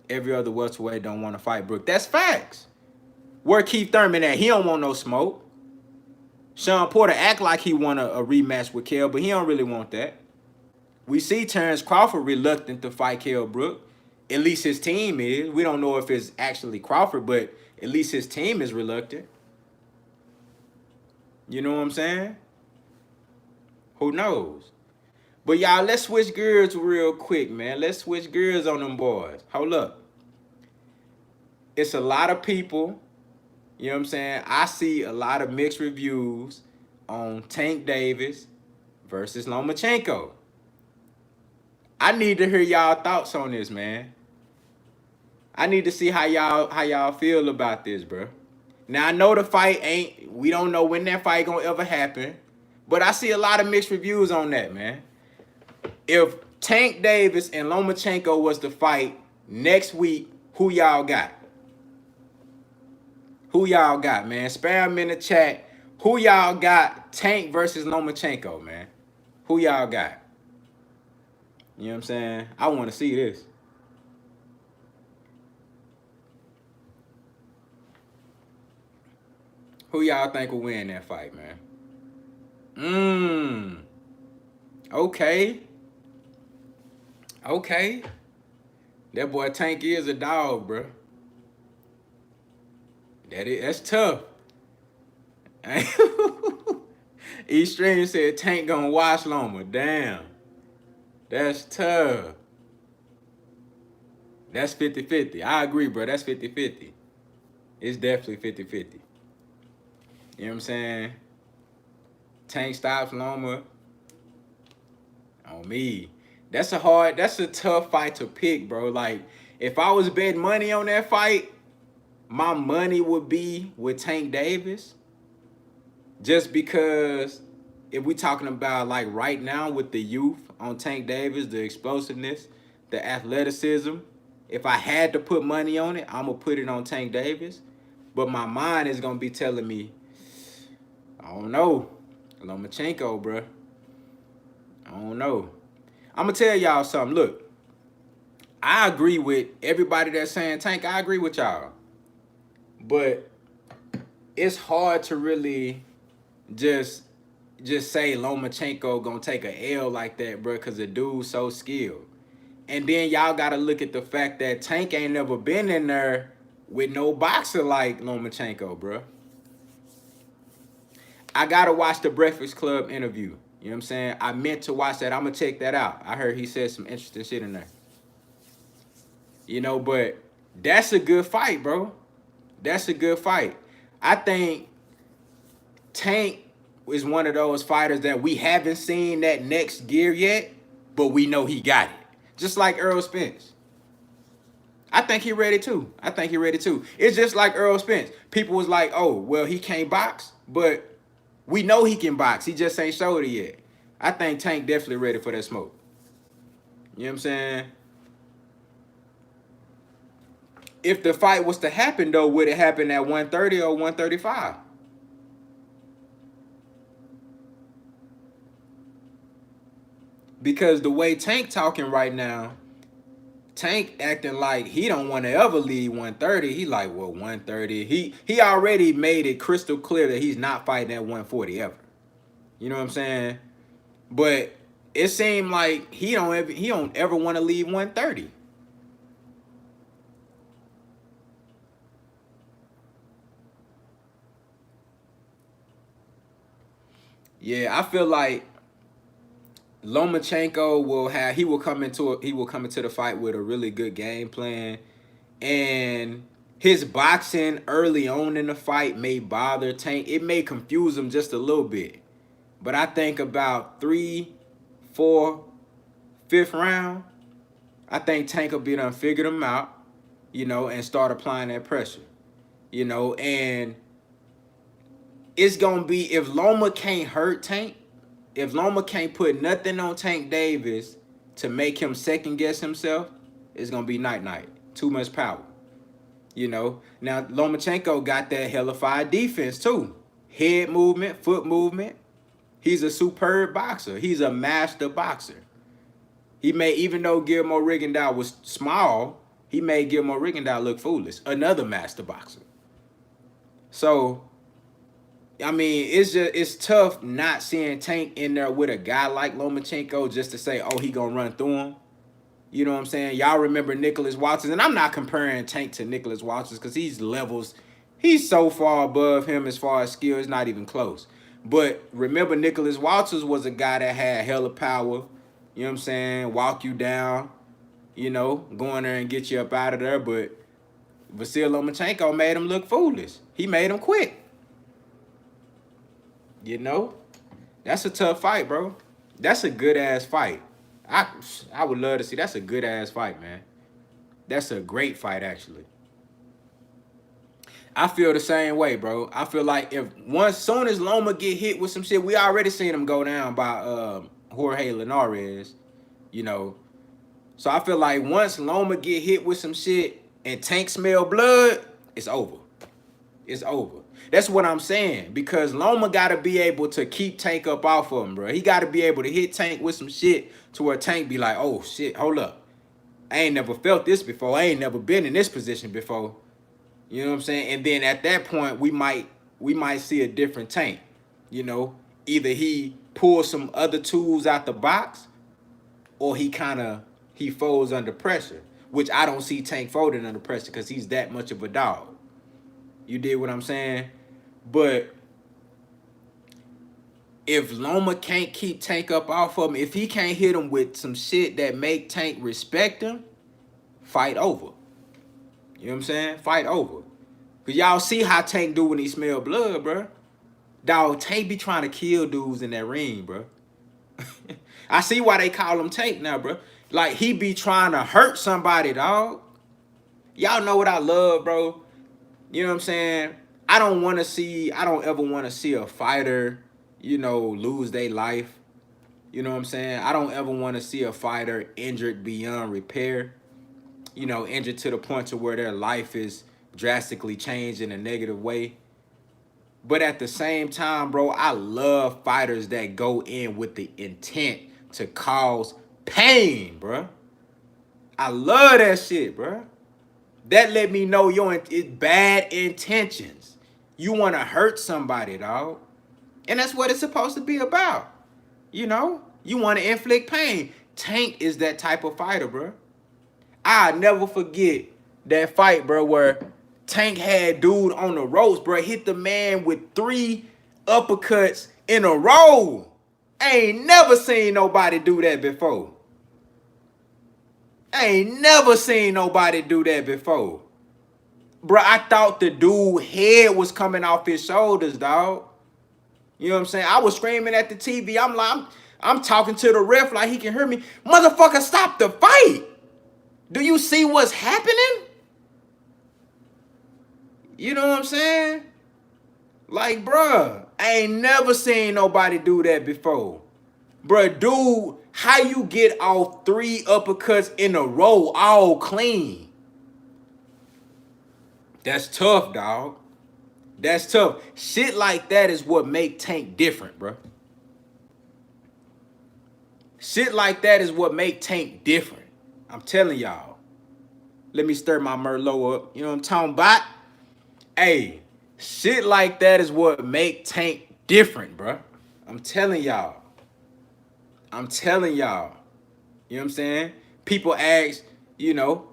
Every other welterweight don't want to fight Brook. That's facts. Where Keith Thurman at? He don't want no smoke. Shawn Porter act like he want a rematch with Kell, but he don't really want that. We see Terrence Crawford reluctant to fight Kell Brook. At least his team is. We don't know if it's actually Crawford, but at least his team is reluctant. You know what I'm saying? Who knows? But y'all, let's switch gears real quick, man. Let's switch gears on them boys. Hold up. It's a lot of people, you know what I'm saying? I see a lot of mixed reviews on Tank Davis versus Lomachenko. I need to hear y'all thoughts on this, man. I need to see how y'all feel about this, bro. Now I know the fight ain't, we don't know when that fight gonna ever happen, but I see a lot of mixed reviews on that, man. If Tank Davis and Lomachenko was to fight next week, who y'all got? Who y'all got, man? Spam in the chat. Who y'all got? Tank versus Lomachenko, man. Who y'all got? You know what I'm saying? I want to see this. Who y'all think will win that fight, man? Okay. Okay. That boy Tank is a dog, bro. That's tough. Extreme said Tank gonna watch Loma. Damn. That's tough. That's 50-50. I agree, bro. That's 50-50. It's definitely 50-50. You know what I'm saying? Tank stops Loma on me. That's a tough fight to pick, bro. Like, if I was betting money on that fight, my money would be with Tank Davis. Just because if we talking about like right now with the youth on Tank Davis, the explosiveness, the athleticism, if I had to put money on it, I'm going to put it on Tank Davis. But my mind is going to be telling me, I don't know. Lomachenko, bro. I don't know. I'm going to tell y'all something. Look, I agree with everybody that's saying Tank. I agree with y'all. But it's hard to really just say Lomachenko gonna take a L like that, bro, because the dude's so skilled. And then y'all gotta look at the fact that Tank ain't never been in there with no boxer like Lomachenko, bro. I gotta watch the Breakfast Club interview. You know what I'm saying? I meant to watch that. I'm gonna check that out. I heard he said some interesting shit in there. You know, but that's a good fight, bro. That's a good fight. I think Tank is one of those fighters that we haven't seen that next gear yet, but we know he got it. Just like Errol Spence. I think he ready too. I think he ready too. It's just like Errol Spence. People was like, oh, well, he can't box, but we know he can box. He just ain't showed it yet. I think Tank definitely ready for that smoke. You know what I'm saying? If the fight was to happen, though, would it happen at 130 or 135? Because the way Tank talking right now, Tank acting like he don't want to ever leave 130. He like, well, 130. He already made it crystal clear that he's not fighting at 140 ever. You know what I'm saying? But it seemed like he don't ever want to leave 130. Yeah, I feel like Lomachenko will come into the fight with a really good game plan, and his boxing early on in the fight may bother Tank. It may confuse him just a little bit, but I think about 3, 4, 5th round, I think Tank will be done figured him out, you know, and start applying that pressure, you know, and it's gonna be if Loma can't hurt Tank. If Loma can't put nothing on Tank Davis to make him second guess himself, it's gonna be night-night. Too much power. You know? Now Lomachenko got that hellified defense too. Head movement, foot movement. He's a superb boxer. He's a master boxer. He may, even though Guillermo Rigondeaux was small, he made Guillermo Rigondeaux look foolish. Another master boxer. So I mean, it's tough not seeing Tank in there with a guy like Lomachenko just to say, oh, he gonna run through him. You know what I'm saying? Y'all remember Nicholas Walters, and I'm not comparing Tank to Nicholas Walters because he's so far above him as far as skill, it's not even close. But remember, Nicholas Walters was a guy that had hella power. You know what I'm saying? Walk you down, you know, go in there and get you up out of there. But Vasil Lomachenko made him look foolish. He made him quit. You know? That's a tough fight, bro. That's a good-ass fight. I would love to see. That's a good-ass fight, man. That's a great fight, actually. I feel the same way, bro. I feel like if soon as Loma get hit with some shit, we already seen him go down by Jorge Linares, you know. So I feel like once Loma get hit with some shit and Tank smell blood, it's over. It's over. That's what I'm saying. Because Loma got to be able to keep Tank up off of him, bro. He got to be able to hit Tank with some shit to where Tank be like, oh, shit, hold up. I ain't never felt this before. I ain't never been in this position before. You know what I'm saying? And then at that point, we might see a different Tank. You know, either he pulls some other tools out the box, or he folds under pressure. Which I don't see Tank folding under pressure because he's that much of a dog. You did what I'm saying? But if Loma can't keep Tank up off of him, if he can't hit him with some shit that make Tank respect him, fight over. You know what I'm saying? Fight over. Because y'all see how Tank do when he smell blood, bro. Dog, Tank be trying to kill dudes in that ring, bro. I see why they call him Tank now, bro. Like, he be trying to hurt somebody, dog. Y'all know what I love, bro. You know what I'm saying? I don't ever want to see a fighter, you know, lose their life. You know what I'm saying? I don't ever want to see a fighter injured beyond repair. You know, injured to the point to where their life is drastically changed in a negative way. But at the same time, bro, I love fighters that go in with the intent to cause pain, bro. I love that shit, bro. That let me know it's bad intentions. You want to hurt somebody, dog. And that's what it's supposed to be about. You know? You want to inflict pain. Tank is that type of fighter, bro. I'll never forget that fight, bro, where Tank had dude on the ropes, bro. Hit the man with 3 uppercuts in a row. I ain't never seen nobody do that before. I ain't never seen nobody do that before. Bro, I thought the dude head was coming off his shoulders, dog. You know what I'm saying? I was screaming at the TV. I'm talking to the ref like he can hear me. Motherfucker, stop the fight. Do you see what's happening? You know what I'm saying? Like, bruh, I ain't never seen nobody do that before. Bruh, dude, how you get off 3 uppercuts in a row all clean? That's tough, dog. That's tough. Shit like that is what make Tank different, bruh. Shit like that is what make Tank different. I'm telling y'all. Let me stir my Merlot up. You know what I'm talking about? Hey, shit like that is what make Tank different, bruh. I'm telling y'all. I'm telling y'all. You know what I'm saying? People ask, you know,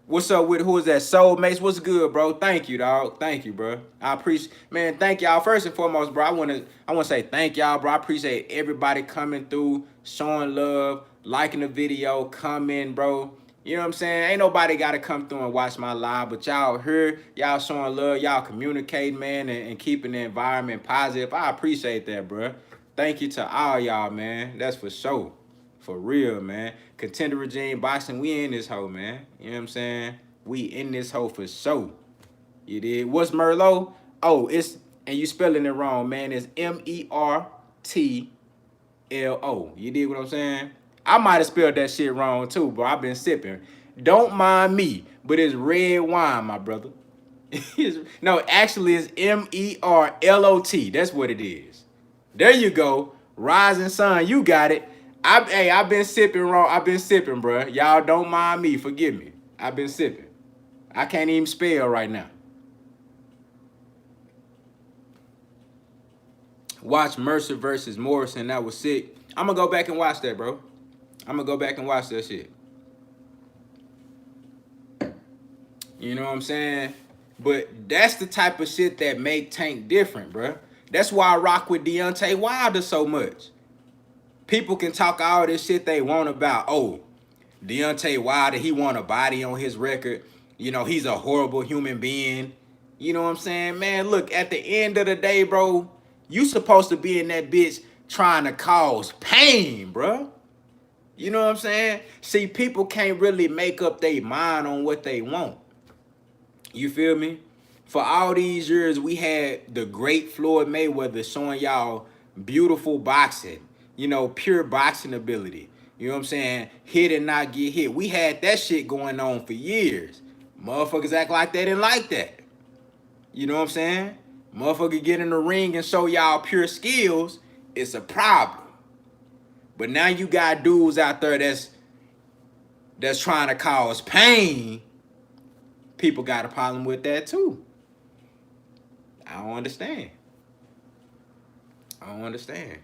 what's up with, who is that? Soulmates, what's good, bro? Thank you, dog. Thank you, bro. I appreciate, man, thank y'all. First and foremost, bro, I want to say thank y'all, bro. I appreciate everybody coming through, showing love, liking the video, commenting, bro. You know what I'm saying? Ain't nobody got to come through and watch my live, but y'all here, y'all showing love, y'all communicating, man, and keeping the environment positive. I appreciate that, bro. Thank you to all y'all, man. That's for sure. For real, man. Contender Regime Boxing, we in this hoe, man. You know what I'm saying? We in this hoe for sure. You did. What's Merlot? Oh, and you spelling it wrong, man. It's MERTLO. You did what I'm saying? I might have spelled that shit wrong too, bro. I've been sipping. Don't mind me, but it's red wine, my brother. No, actually it's MERLOT. That's what it is. There you go. Rising sun, you got it. I've been sipping wrong. I've been sipping, bro. Y'all don't mind me. Forgive me. I've been sipping. I can't even spell right now. Watch Mercer versus Morrison. That was sick. I'm going to go back and watch that, bro. I'm going to go back and watch that shit. You know what I'm saying? But that's the type of shit that make Tank different, bro. That's why I rock with Deontay Wilder so much. People can talk all this shit they want about, oh, Deontay Wilder, he want a body on his record. You know, he's a horrible human being. You know what I'm saying? Man, look, at the end of the day, bro, you supposed to be in that bitch trying to cause pain, bro. You know what I'm saying? See, people can't really make up their mind on what they want. You feel me? For all these years, we had the great Floyd Mayweather showing y'all beautiful boxing, you know, pure boxing ability. You know what I'm saying? Hit and not get hit. We had that shit going on for years. Motherfuckers act like they didn't like that. You know what I'm saying? Motherfucker get in the ring and show y'all pure skills, it's a problem. But now you got dudes out there that's trying to cause pain. People got a problem with that too. I don't understand. I don't understand.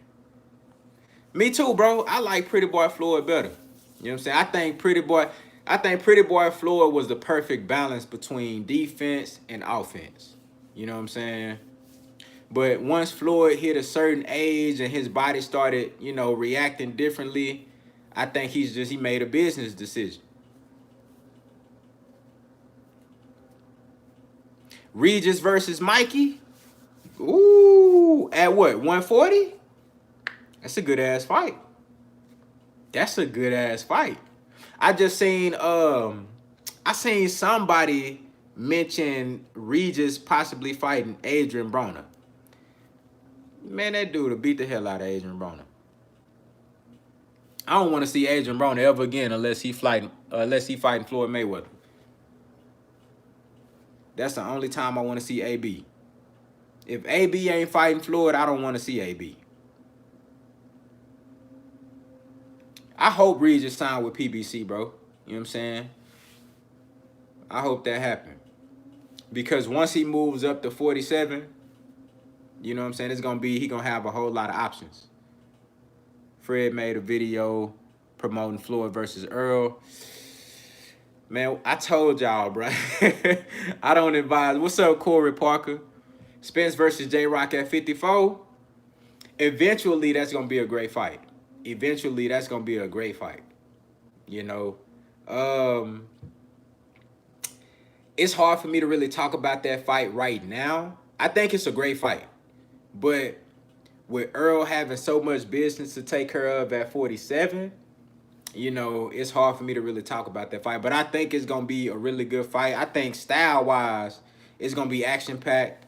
Me too, bro. I like Pretty Boy Floyd better. You know what I'm saying? I think Pretty Boy Floyd was the perfect balance between defense and offense. You know what I'm saying? But once Floyd hit a certain age and his body started, you know, reacting differently, I think he made a business decision. Regis versus Mikey. Ooh, at what, 140? That's a good ass fight. That's a good ass fight. I seen somebody mention Regis possibly fighting Adrian Broner. Man, that dude will beat the hell out of Adrian Broner. I don't want to see Adrian Broner ever again unless he fighting Floyd Mayweather. That's the only time I want to see AB. If AB ain't fighting Floyd, I don't want to see AB. I hope Regis signed with PBC, bro. You know what I'm saying? I hope that happened. Because once he moves up to 47, you know what I'm saying, he gonna have a whole lot of options. Fred made a video promoting Floyd versus Earl. Man, I told y'all, bro. I don't advise. What's up, Corey Parker? Spence versus J-Rock at 54. Eventually, that's gonna be a great fight. Eventually, that's gonna be a great fight. You know, it's hard for me to really talk about that fight right now. I think it's a great fight, but with Earl having so much business to take care of at 47, you know, it's hard for me to really talk about that fight. But I think it's gonna be a really good fight. I think style-wise, it's gonna be action-packed.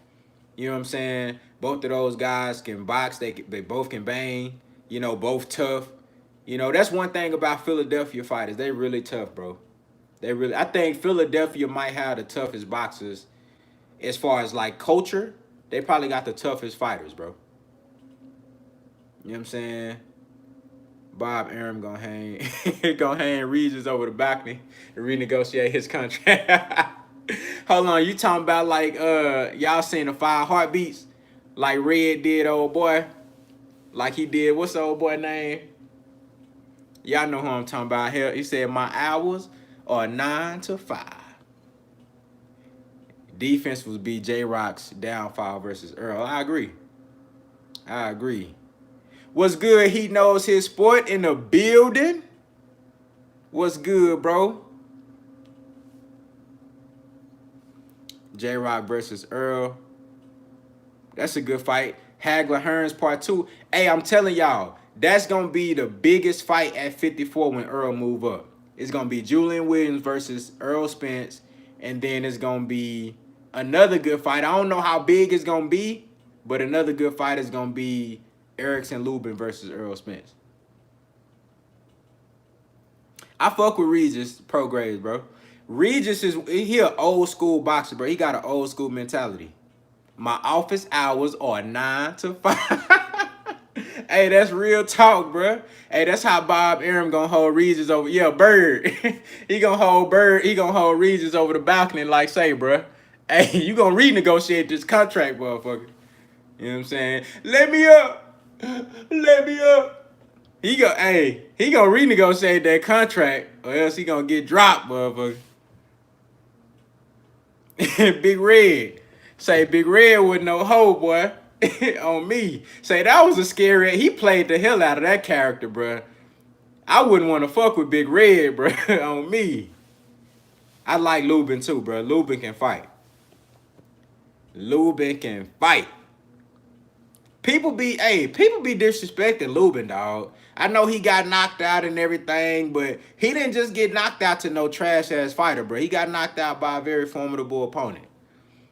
You know what I'm saying? Both of those guys can box. They both can bang. You know, both tough. You know, that's one thing about Philadelphia fighters. They really tough, bro. I think Philadelphia might have the toughest boxers as far as, like, culture. They probably got the toughest fighters, bro. You know what I'm saying? Bob Arum gonna hang Regis over the balcony and renegotiate his contract. Hold on, you talking about like y'all seen the 5 heartbeats like Red did, old boy? Like he did, what's the old boy name? Y'all know who I'm talking about. Hell, he said my hours are 9 to 5. Defense would be J-Rock's downfall versus Earl. I agree. What's good? He knows his sport in the building. What's good, bro? J-Rock versus Earl. That's a good fight. Hagler Hearns Part 2. Hey, I'm telling y'all, that's going to be the biggest fight at 54 when Earl move up. It's going to be Julian Williams versus Earl Spence. And then it's going to be another good fight. I don't know how big it's going to be, but another good fight is going to be Erickson Lubin versus Earl Spence. I fuck with Regis Prograis, bro. Regis he an old school boxer, bro. He got an old school mentality. My office hours are 9 to 5. Hey, that's real talk, bro. Hey, that's how Bob Arum gonna hold Regis over. Yeah, Bird. He gonna hold Regis over the balcony like, say, bro. Hey, you gonna renegotiate this contract, motherfucker. You know what I'm saying? Let me up. He gonna renegotiate that contract, or else he gonna get dropped, motherfucker. Big Red. Say Big Red with no hoe, boy. On me. Say that was a scary. He played the hell out of that character, bro. I wouldn't want to fuck with Big Red, bro. On me. I like Lubin too, bro. Lubin can fight. Lubin can fight. People be disrespecting Lubin, dog. I know he got knocked out and everything, but he didn't just get knocked out to no trash ass fighter, bro. He got knocked out by a very formidable opponent.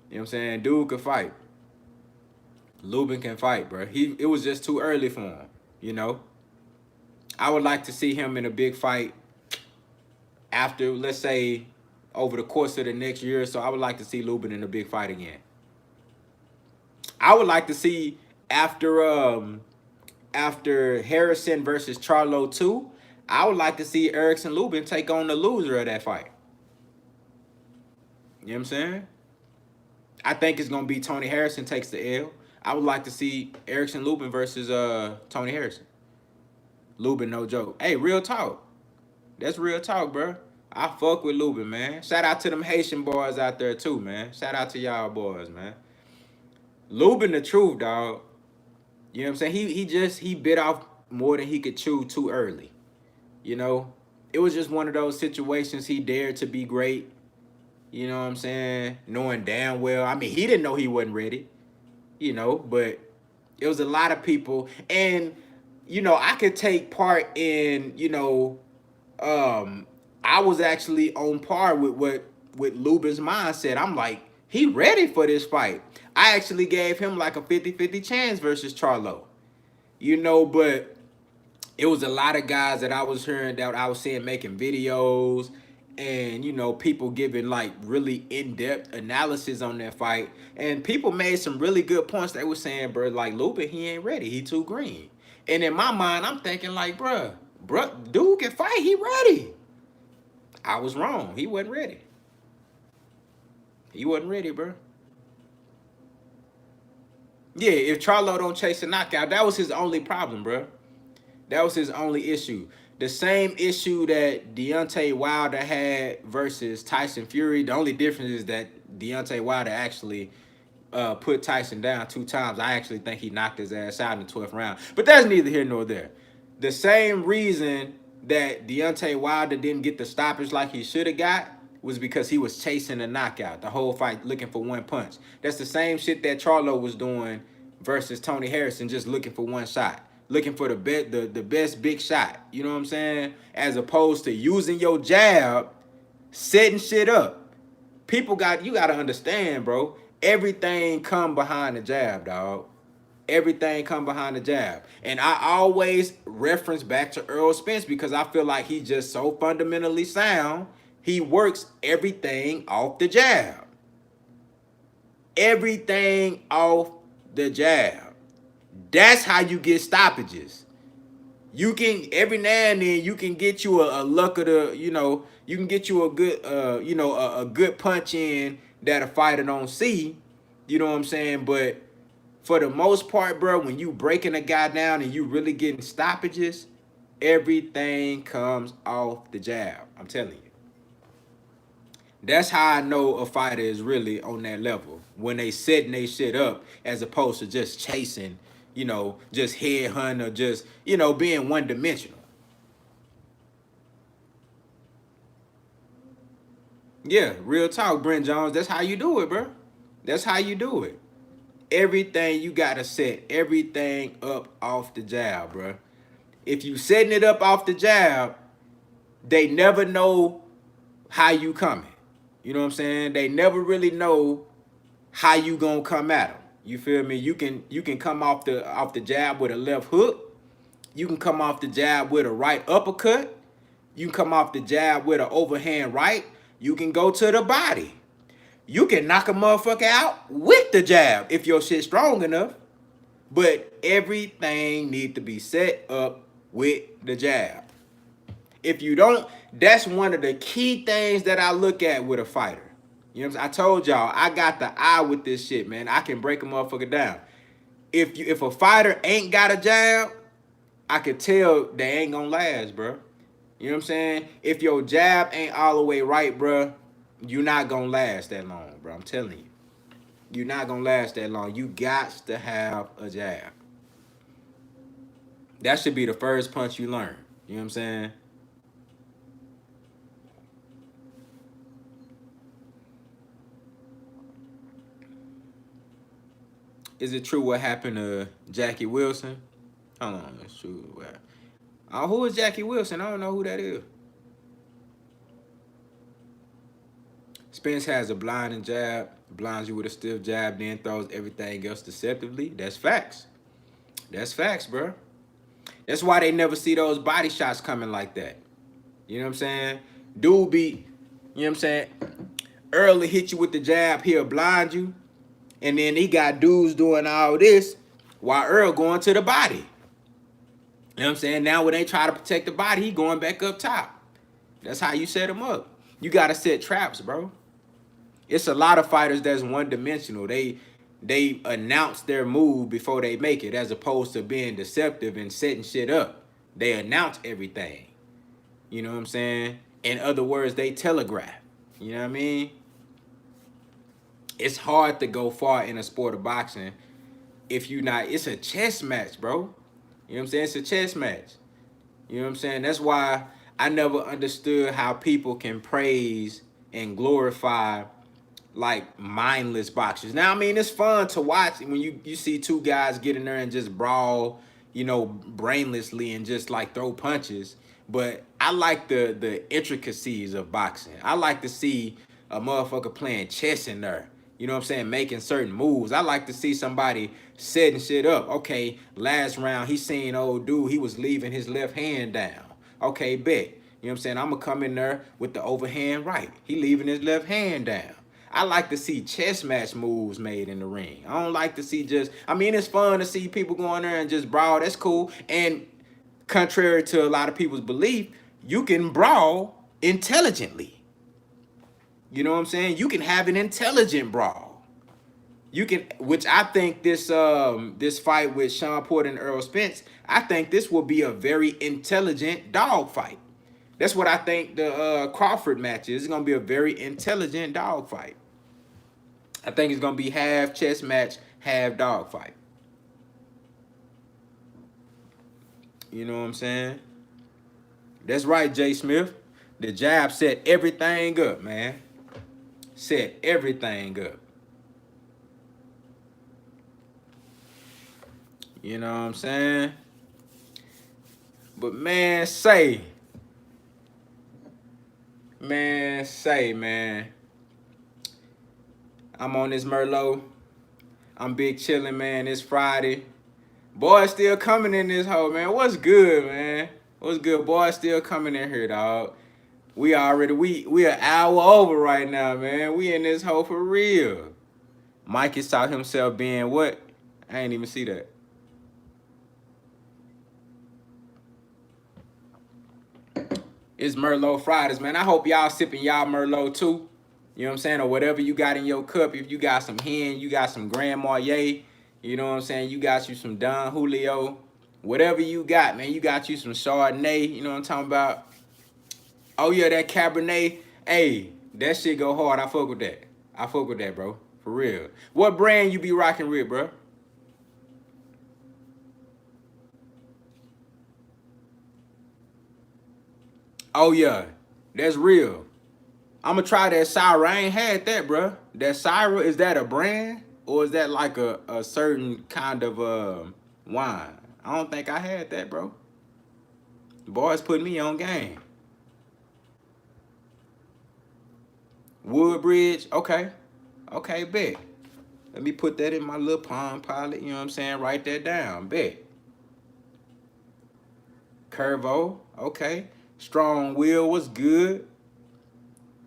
You know what I'm saying? Dude could fight. Lubin can fight, bro. It was just too early for him, you know. I would like to see him in a big fight after, let's say, over the course of the next year or so. I would like to see Lubin in a big fight again. I would like to see after Harrison versus Charlo 2, I would like to see Erickson Lubin take on the loser of that fight. You know what I'm saying? I think it's gonna be Tony Harrison takes the L. I would like to see Erickson Lubin versus Tony Harrison. Lubin, no joke. Hey, real talk. That's real talk, bro. I fuck with Lubin, man. Shout out to them Haitian boys out there too, man. Shout out to y'all boys, man. Lubin the truth, dog. You know what I'm saying? He bit off more than he could chew too early. You know? It was just one of those situations he dared to be great. You know what I'm saying? Knowing damn well. I mean, he didn't know he wasn't ready. You know, but it was a lot of people. And, you know, I could take part in, you know, I was actually on par with Lubin's mindset. I'm like, he ready for this fight. I actually gave him like a 50-50 chance versus Charlo. You know, but it was a lot of guys that I was hearing, that I was seeing making videos, and, you know, people giving like really in-depth analysis on that fight. And people made some really good points. They were saying, bro, like, Lubin, he ain't ready. He too green. And in my mind, I'm thinking like, bruh, dude can fight. He ready. I was wrong. He wasn't ready. He wasn't ready, bro. Yeah, if Charlo don't chase a knockout, that was his only problem, bro. That was his only issue. The same issue that Deontay Wilder had versus Tyson Fury. The only difference is that Deontay Wilder actually put Tyson down 2 times. I actually think he knocked his ass out in the 12th round. But that's neither here nor there. The same reason that Deontay Wilder didn't get the stoppage like he should have got was because he was chasing a knockout the whole fight, looking for one punch. That's the same shit that Charlo was doing versus Tony Harrison, just looking for one shot. Looking for the best big shot. You know what I'm saying? As opposed to using your jab, setting shit up. You got to understand, bro. Everything come behind the jab, dog. Everything come behind the jab. And I always reference back to Errol Spence because I feel like he's just so fundamentally sound. He works everything off the jab. Everything off the jab. That's how you get stoppages. You can, every now and then, you can get you a luck of the, you know, you can get you a good, you know, a good punch in that a fighter don't see. You know what I'm saying? But for the most part, bro, when you breaking a guy down and you really getting stoppages, everything comes off the jab. I'm telling you. That's how I know a fighter is really on that level. When they setting they shit up as opposed to just chasing, you know, just headhunt or just, you know, being one-dimensional. Yeah, real talk, Brent Jones. That's how you do it, bro. That's how you do it. Everything you got to set everything up off the jab, bro. If you setting it up off the jab, they never know how you coming. You know what I'm saying? They never really know how you gonna come at them. You feel me? You can come off the jab with a left hook. You can come off the jab with a right uppercut. You can come off the jab with an overhand right. You can go to the body. You can knock a motherfucker out with the jab if your shit's strong enough. But everything need to be set up with the jab. If you don't, that's one of the key things that I look at with a fighter. You know what I'm saying? I told y'all, I got the eye with this shit, man. I can break a motherfucker down. If a fighter ain't got a jab, I could tell they ain't gonna last, bro. You know what I'm saying? If your jab ain't all the way right, bro, you're not gonna last that long, bro. I'm telling you. you're not gonna last that long. You got to have a jab. That should be the first punch you learn. You know what I'm saying? Is it true what happened to Jackie Wilson? Hold on, it's true. Oh, who is Jackie Wilson? I don't know who that is. Spence has a blinding jab, blinds you with a stiff jab, then throws everything else deceptively. That's facts. That's facts, bro. That's why they never see those body shots coming like that. You know what I'm saying? Dude be, you know what I'm saying? Early hit you with the jab, he'll blind you. And then he got dudes doing all this while Earl going to the body. You know what I'm saying? Now when they try to protect the body, he going back up top. That's how you set him up. You got to set traps, bro. It's a lot of fighters that's one-dimensional. They announce their move before they make it, as opposed to being deceptive and setting shit up. They announce everything. You know what I'm saying? In other words, they telegraph. You know what I mean? It's hard to go far in a sport of boxing if you not. It's a chess match, bro. You know what I'm saying? It's a chess match. You know what I'm saying? That's why I never understood how people can praise and glorify like mindless boxers. Now, I mean, it's fun to watch when you see two guys get in there and just brawl, you know, brainlessly and just like throw punches. But I like the intricacies of boxing. I like to see a motherfucker playing chess in there. You know what I'm saying? Making certain moves. I like to see somebody setting shit up. Okay, last round, he seen old dude, he was leaving his left hand down. Okay, bet. You know what I'm saying? I'm going to come in there with the overhand right. He leaving his left hand down. I like to see chess match moves made in the ring. I don't like to see just, I mean, it's fun to see people go in there and just brawl. That's cool. And contrary to a lot of people's belief, you can brawl intelligently. You know what I'm saying? You can have an intelligent brawl. You can, which I think this this fight with Shawn Porter and Errol Spence, I think this will be a very intelligent dog fight. That's what I think the Crawford match is. It's going to be a very intelligent dog fight. I think it's going to be half chess match, half dog fight. You know what I'm saying? That's right, Jay Smith. The jab set everything up, man. Set everything up. You know what I'm saying? But man, man, I'm on this Merlot. I'm big chilling, man. It's Friday. Boy, still coming in this hole, man. What's good, man? What's good? Boy, still coming in here, dog. We an hour over right now, man. We in this hole for real. Mike is taught himself being what? I ain't even see that. It's Merlot Fridays, man. I hope y'all sipping y'all Merlot too. You know what I'm saying? Or whatever you got in your cup. If you got some hen, you got some Grand Marnier. You know what I'm saying? You got you some Don Julio. Whatever you got, man. You got you some Chardonnay. You know what I'm talking about? Oh, yeah, that Cabernet. Hey, that shit go hard. I fuck with that. I fuck with that, bro. For real. What brand you be rocking with, bro? Oh, yeah. That's real. I'm gonna try that Syra. I ain't had that, bro. That Syra, is that a brand? Or is that like a certain kind of wine? I don't think I had that, bro. The boys put me on game. Woodbridge, okay. Okay, bet. Let me put that in my little Palm Pilot, you know what I'm saying? Write that down, bet. Curvo, okay. Strong Will was good.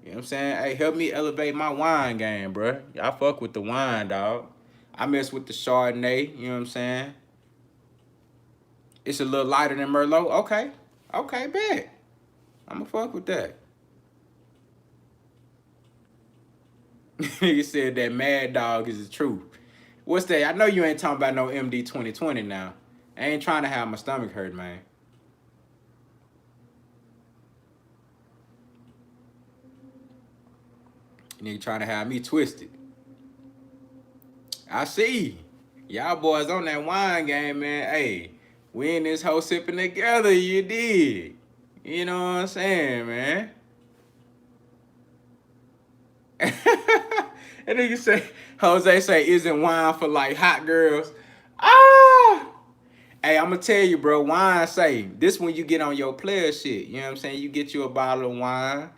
You know what I'm saying? Hey, help me elevate my wine game, bro. I fuck with the wine, dog. I mess with the Chardonnay, you know what I'm saying? It's a little lighter than Merlot. Okay. Okay, bet. I'ma fuck with that. You said that Mad Dog is the truth. What's that? I know you ain't talking about no MD 2020 now. I ain't trying to have my stomach hurt, man. Nigga trying to have me twisted. I see. Y'all boys on that wine game, man. Hey, we in this whole sipping together, you did. You know what I'm saying, man? And then you say, Jose say, isn't wine for like hot girls? Ah! Hey, I'm gonna tell you, bro, wine say, this when you get on your player shit. You know what I'm saying? You get you a bottle of wine,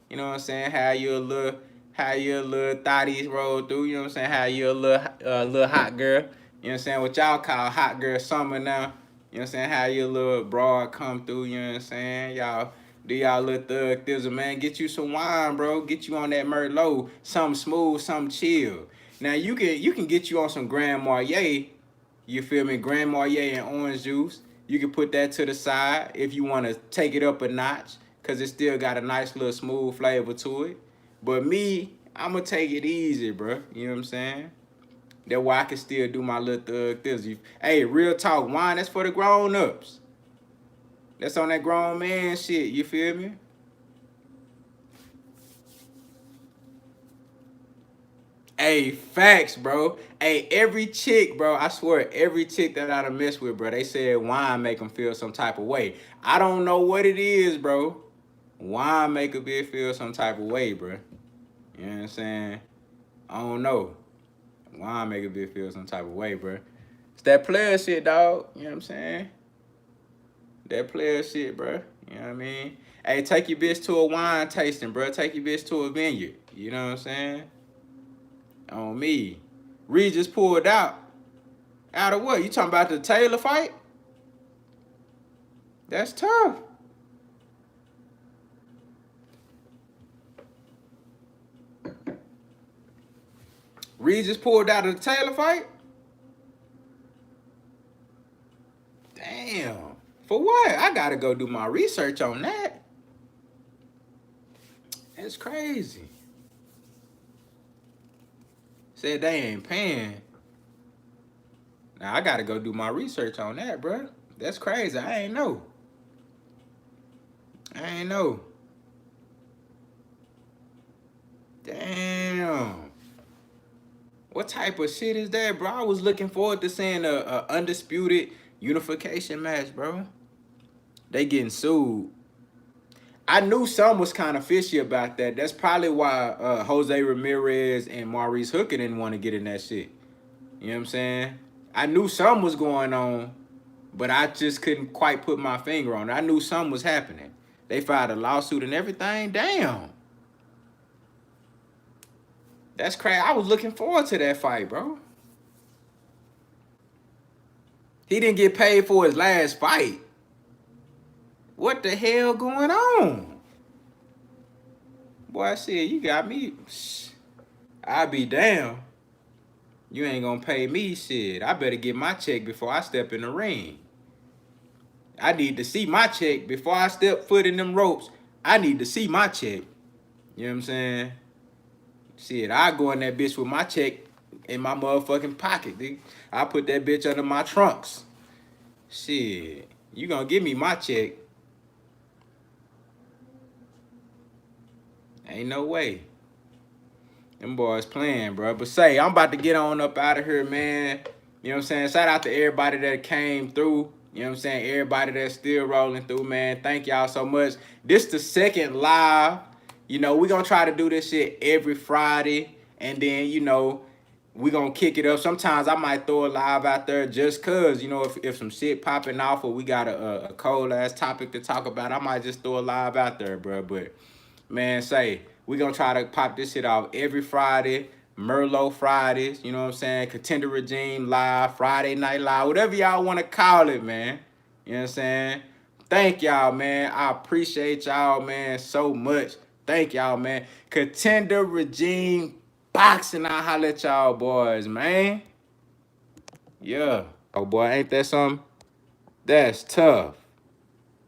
you know what I'm saying? How your little thotties roll through, you know what I'm saying? How you a little hot girl, you know what I'm saying? What y'all call hot girl summer now, you know what I'm saying? How your little broad come through, you know what I'm saying? Y'all do y'all little thug thizzle, man. Get you some wine, bro. Get you on that Merlot, something smooth, something chill. Now you can get you on some Grand Marnier. You feel me? Grand Marnier and orange juice. You can put that to the side if you want to take it up a notch, because it still got a nice little smooth flavor to it. But me, I'm going to take it easy, bro. You know what I'm saying? That's why I can still do my little thug this. Hey, real talk, wine, that's for the grown-ups. That's on that grown man shit. You feel me? Hey, facts, bro. Hey, every chick, bro, I swear, every chick that I done messed with, bro, they said wine make them feel some type of way. I don't know what it is, bro. Wine make a bitch feel some type of way, bro. You know what I'm saying? I don't know. Wine make a bitch feel some type of way, bro. It's that player shit, dog. You know what I'm saying? That player shit, bro. You know what I mean? Hey, take your bitch to a wine tasting, bro. Take your bitch to a vineyard. You know what I'm saying? On me. Reed just pulled out. Out of what? You talking about the Taylor fight? That's tough. Reed just pulled out of the Taylor fight? Damn. For what? I gotta go do my research on that. That's crazy. Said they ain't paying. Now I gotta go do my research on that, bro. That's crazy. I ain't know. Damn. What type of shit is that, bro? I was looking forward to seeing a undisputed unification match, bro. They getting sued. I knew something was kind of fishy about that. That's probably why Jose Ramirez and Maurice Hooker didn't want to get in that shit. You know what I'm saying? I knew something was going on, but I just couldn't quite put my finger on it. I knew something was happening. They filed a lawsuit and everything. Damn. That's crazy. I was looking forward to that fight, bro. He didn't get paid for his last fight. What the hell going on? Boy, I said, you got me. I be damn. You ain't gonna pay me shit. I better get my check before I step in the ring. I need to see my check before I step foot in them ropes. I need to see my check. You know what I'm saying? Shit, I go in that bitch with my check in my motherfucking pocket, dude. I put that bitch under my trunks. Shit, you gonna give me my check. Ain't no way. Them boys playing, bro. But say, I'm about to get on up out of here, man. You know what I'm saying? Shout out to everybody that came through. You know what I'm saying? Everybody that's still rolling through, man. Thank y'all so much. This the second live. You know, we gonna try to do this shit every Friday. And then, you know, we gonna kick it up. Sometimes I might throw a live out there just cause, you know, if some shit popping off or we got a cold ass topic to talk about, I might just throw a live out there, bro. But man, say, we gonna try to pop this shit off every Friday. Merlot Fridays, you know what I'm saying? Contender Regime Live, Friday Night Live, whatever y'all want to call it, man. You know what I'm saying? Thank y'all, man. I appreciate y'all, man, so much. Thank y'all, man. Contender Regime Boxing, I holla at y'all boys, man. Yeah. Oh, boy, ain't that something? That's tough.